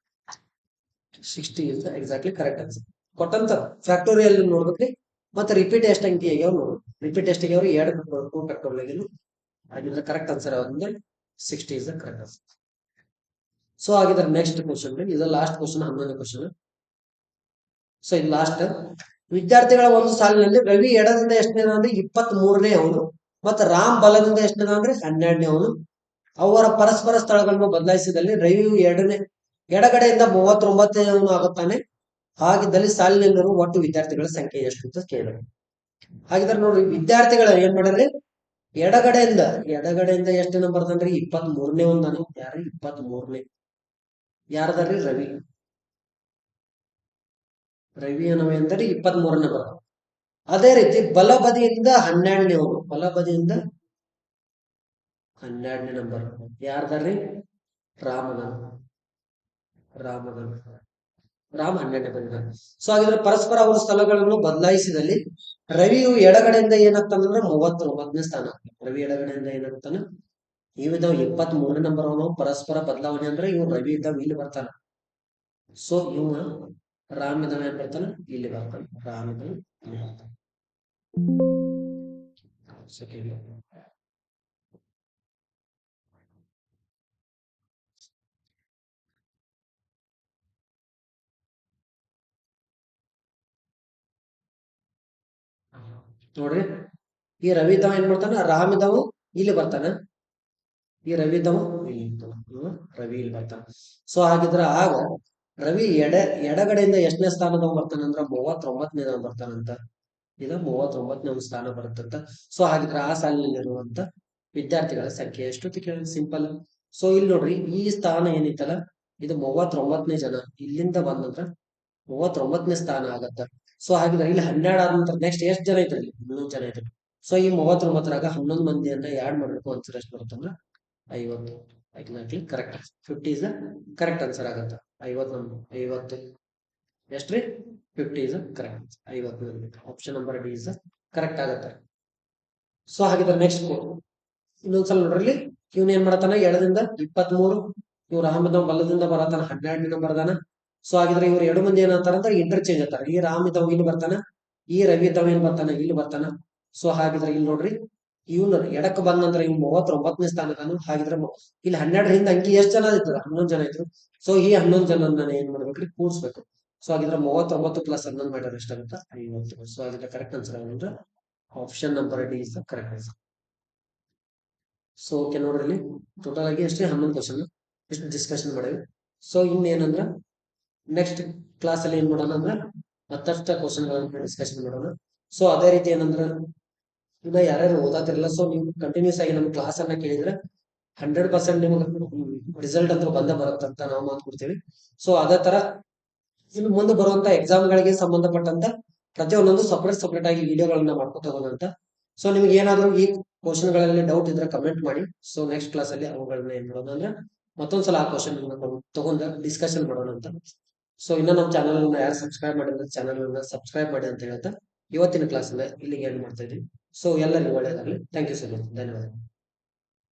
60 is the exactly correct answer. ಕೊಟ್ಟಂತ ಫ್ಯಾಕ್ಟೋರಿಯಲ್ ನೋಡ್ಬೇಕ್ರಿ ಮತ್ತೆ ರಿಪೀಟ್ ಎಷ್ಟು ಅಂಕಿ ಆಗ್ಯಾವ ನೋಡ್ರಿ. ರಿಪೀಟ್ ಎಷ್ಟು ಆಗ್ಯಾವ್ರಿ 2 ಫ್ಯಾಕ್ಟೋರಿಯಲ್ ಹಾಗಿದ್ರೆ ಕರೆಕ್ಟ್ ಆನ್ಸರ್ ಯಾವಂದ್ರೆ 60 is the correct answer. So ಹಾಗಿದ್ರೆ ನೆಕ್ಸ್ಟ್ ಕ್ವಶನ್ ಇದು ಲಾಸ್ಟ್ ಕ್ವಶನ್ 11ನೇ ಕ್ವಶನ್. ಸೊ ಇದು ಲಾಸ್ಟ್ ವಿದ್ಯಾರ್ಥಿಗಳ ಒಂದು ಸಾಲಿನಲ್ಲಿ ರವಿ ಎಡದಿಂದ ಎಷ್ಟನೇ ಅಂದ್ರೆ 23ನೇ ಅವನು ಮತ್ತೆ ರಾಮ್ ಬಲದಿಂದ ಎಷ್ಟನೇ ಅಂದ್ರೆ 12ನೇ ಅವನು. ಅವರ ಪರಸ್ಪರ ಸ್ಥಳಗಳನ್ನು ಬದಲಾಯಿಸಿದಲ್ಲಿ ರವಿಯು ಎಡಗಡೆಯಿಂದ 39ನೇ ಅವನು ಆಗುತ್ತಾನೆ. ಹಾಗಿದ್ದಲ್ಲಿ ಸಾಲಿನಲ್ಲಿರುವ ಒಟ್ಟು ವಿದ್ಯಾರ್ಥಿಗಳ ಸಂಖ್ಯೆ ಎಷ್ಟು ಅಂತ ಕೇಳಿದ್ರು. ಹಾಗಿದ್ರೆ ನೋಡ್ರಿ ವಿದ್ಯಾರ್ಥಿಗಳ ಏನ್ ಮಾಡ್ರಿ ಎಡಗಡೆಯಿಂದ ಎಷ್ಟು ನಂಬರ್ ಅಂದ್ರೆ 23ನೇ ಒಂದಾನು ಯಾರು 23ನೇ ಯಾರದಾರ್ರಿ ರವಿ ಅನ್ನೋ ಅಂದರೆ 23ನೇ ಬರ. ಅದೇ ರೀತಿ ಬಲಬದಿಯಿಂದ 12ನೇ ಬಲಬದಿಯಿಂದ 12ನೇ ನಂಬರ್ ಯಾರ್ದಾರ್ರಿ ರಾಮ 12ನೇ ಬಂದಿದ್ದಾರೆ. ಸೊ ಹಾಗಿದ್ರೆ ಪರಸ್ಪರ ಅವರ ಸ್ಥಳಗಳನ್ನು ಬದಲಾಯಿಸಿದಲ್ಲಿ ರವಿಯು ಎಡಗಡೆಯಿಂದ ಏನಾಗ್ತಾನಂದ್ರೆ 39ನೇ ಸ್ಥಾನ. ರವಿ ಎಡಗಡೆಯಿಂದ ಏನಾಗ್ತಾನ ಇವಿದಾವ್ 23ನೇ ನಂಬರ್ ಅವನು ಪರಸ್ಪರ ಬದಲಾವಣೆ ಅಂದ್ರೆ ಇವ್ ರವಿ ಇದ್ದಾವ ಇಲ್ಲಿ ಬರ್ತಾನ. ಸೊ ಇವ ರಾಮ್ ಇದಾವ ಏನ್ ಬರ್ತಾನ ಇಲ್ಲಿ ಬರ್ತಾನ ರಾಮ್ ಇದಾವ ಇಲ್ಲಿ ಬರ್ತಾನ. ನೋಡ್ರಿ ಈ ರವಿ ಇದ್ದಾವ ಏನ್ ಮಾಡ್ತಾನ ರಾಮ್ ಇದ್ದಾವ ಇಲ್ಲಿ ಬರ್ತಾನ. ಈ ರವಿ ಇದ್ದಾವ ರವಿ ಇಲ್ಲಿ ಬರ್ತಾನ. ಸೊ ಹಾಗಿದ್ರ ಆಗ ರವಿ ಎಡಗಡೆಯಿಂದ ಎಷ್ಟನೇ ಸ್ಥಾನದವ ಬರ್ತಾನ ಅಂದ್ರ 39ನೇ ಬರ್ತಾನಂತ. ಈಗ 39ನೇ ಒಂದು ಸ್ಥಾನ ಬರುತ್ತಂತ. ಸೊ ಹಾಗಿದ್ರೆ ಆ ಸಾಲಿನಲ್ಲಿರುವಂತ ವಿದ್ಯಾರ್ಥಿಗಳ ಸಂಖ್ಯೆ ಎಷ್ಟು ಅಂತ ಕೇಳಿದ್ರೆ ಸಿಂಪಲ್. ಸೊ ಇಲ್ಲಿ ನೋಡ್ರಿ ಈ ಸ್ಥಾನ ಏನೈತಲ್ಲ ಇದು 39ನೇ ಜನ ಇಲ್ಲಿಂದ ಬಂದಂದ್ರ 39ನೇ ಸ್ಥಾನ ಆಗತ್ತ. ಸೊ ಹಾಗಿದ್ರೆ ಇಲ್ಲಿ 12 ಆದ ನಂತರ ನೆಕ್ಸ್ಟ್ ಎಷ್ಟು ಜನ ಐತ್ರಿ 11 ಜನ ಐತ್ರಿ. ಸೊ ಈ 39ರಾಗ 11 ಮಂದಿಯನ್ನ ಆಡ್ ಮಾಡ್ಬೇಕು ಆನ್ಸರ್ ಎಷ್ಟು ಬರುತ್ತಂದ್ರ 50. Exactly correct 50 is correct answer ಆಗತ್ತ. 50 ಎಷ್ಟ್ರಿ 50 is correct 50. Option number D is correct ಆಗತ್ತೆ. ಸೊ ಹಾಗಿದ್ರೆ ನೆಕ್ಸ್ಟ್ ಇನ್ನೊಂದ್ಸಲ ನೋಡ್ರಿ ಇವನ್ ಏನ್ ಮಾಡತಾನ ಎಡದಿಂದ 23 ಇವ್ರು ಅಹಮದ್ ಬಲ್ಲದಿಂದ ಬರತಾನ 12 ನಂಬರ್ ಅದಾನ. ಸೊ ಹಾಗಿದ್ರೆ ಇವ್ರು ಎರಡು ಮಂದಿ ಏನಂತಾರಂದ್ರೆ ಇಂಟರ್ಚೇಂಜ್ ಅಂತಾರ. ಈ ರಾಮ್ ಇದ್ದವ್ ಇಲ್ಲಿ ಬರ್ತಾನ, ಈ ರವಿ ಇದ್ದವ್ ಏನ್ ಬರ್ತಾನ ಇಲ್ಲಿ ಬರ್ತಾನ. ಸೊ ಹಾಗಿದ್ರೆ ಇಲ್ಲಿ ನೋಡ್ರಿ, ಇವ್ನು ಎಡಕ್ ಬಂದಂದ್ರೆ ಇವ್ 39ನೇ ಸ್ಥಾನದಾನು. ಹಾಗಿದ್ರೆ ಇಲ್ಲಿ 12ರಿಂದ ಅಂಕಿ ಎಷ್ಟು ಜನ ಇದ್ರು? 11 ಜನ ಇದ್ರು. ಸೊ ಈ 11 ಜನ ನಾನು ಏನ್ ಮಾಡ್ಬೇಕ್ರಿ? ಕೂಡ್ಸ್ಬೇಕು. ಸೊ ಹಾಗಿದ್ರೆ 39 ಪ್ಲಸ್ 11 ಮಾಡಿದ್ರೆ ಎಷ್ಟಾಗುತ್ತೆ? 50. ಸೊ ಹಾಗಿದ್ರೆ ಕರೆಕ್ಟ್ ಆನ್ಸರ್ ಏನಂದ್ರೆ option number D is the correct answer. So okay ನೋಡ್ರಿ, ಇಲ್ಲಿ ಟೋಟಲ್ ಆಗಿ ಅಷ್ಟೇ 11 ಕ್ವಶನ್ ಇಷ್ಟು ಡಿಸ್ಕಷನ್ ಮಾಡಿವಿ. ಸೊ ಇನ್ನೇನಂದ್ರ ನೆಕ್ಸ್ಟ್ ಕ್ಲಾಸ್ ಅಲ್ಲಿ ಏನ್ ಮಾಡೋಣ ಅಂದ್ರೆ ಮತ್ತಷ್ಟ ಕ್ವಶನ್ ಗಳನ್ನ ಡಿಸ್ಕಷನ್ ಮಾಡೋಣ. ಸೊ ಅದೇ ರೀತಿ ಏನಂದ್ರ ಇನ್ನ ಯಾರ್ಯಾರು ಓದಾತಿರಲ್ಲ, ಸೊ ನೀವು ಕಂಟಿನ್ಯೂಸ್ ಆಗಿ ನಮ್ಮ ಕ್ಲಾಸ್ ಅನ್ನ ಕೇಳಿದ್ರೆ 100% ನಿಮ್ಗೆ ರಿಸಲ್ಟ್ ಅಂತೂ ಬಂದ ಬರುತ್ತಂತ ನಾವು ಮಾತು ಕೊಡ್ತೀವಿ. ಸೊ ಅದೇ ತರ ಇನ್ನು ಮುಂದೆ ಬರುವಂತ ಎಕ್ಸಾಮ್ ಗಳಿಗೆ ಸಂಬಂಧಪಟ್ಟಂತ ಪ್ರತಿಯೊಂದೊಂದು ಸಪರೇಟ್ ಆಗಿ ವಿಡಿಯೋಗಳನ್ನ ಮಾಡ್ಕೊತ ಹೋಗೋಣ ಅಂತ. ಸೊ ನಿಮ್ಗೆ ಏನಾದ್ರು ಈ ಕ್ವಶನ್ ಗಳಲ್ಲಿ ಡೌಟ್ ಇದ್ರೆ ಕಮೆಂಟ್ ಮಾಡಿ. ಸೊ ನೆಕ್ಸ್ಟ್ ಕ್ಲಾಸ್ ಅಲ್ಲಿ ಅವುಗಳನ್ನ ಏನ್ ಮಾಡೋಣ ಅಂದ್ರೆ ಮತ್ತೊಂದ್ಸಲ ಆ ಕ್ವಶನ್ ತಗೊಂಡ ಡಿಸ್ಕಷನ್ ಮಾಡೋಣ ಅಂತ. ಸೊ ಇನ್ನ ನಮ್ಮ ಚಾನಲ್ ಅನ್ನ ಯಾರು ಸಬ್ಸ್ಕ್ರೈಬ್ ಮಾಡಿದ್ರೆ ಚಾನಲ್ ಅನ್ನ ಸಬ್ಸ್ಕ್ರೈಬ್ ಮಾಡಿ ಅಂತ ಹೇಳ್ತಾ ಇವತ್ತಿನ ಕ್ಲಾಸ್ ಅನ್ನ ಇಲ್ಲಿಗೆ ಎಂಡ್ ಮಾಡ್ತಾ ಇದ್ದೀವಿ. ಸೊ ಎಲ್ಲರಿಗೂ ಒಳ್ಳೆಯದಾಗಲಿ. Thank you so much. ಧನ್ಯವಾದ.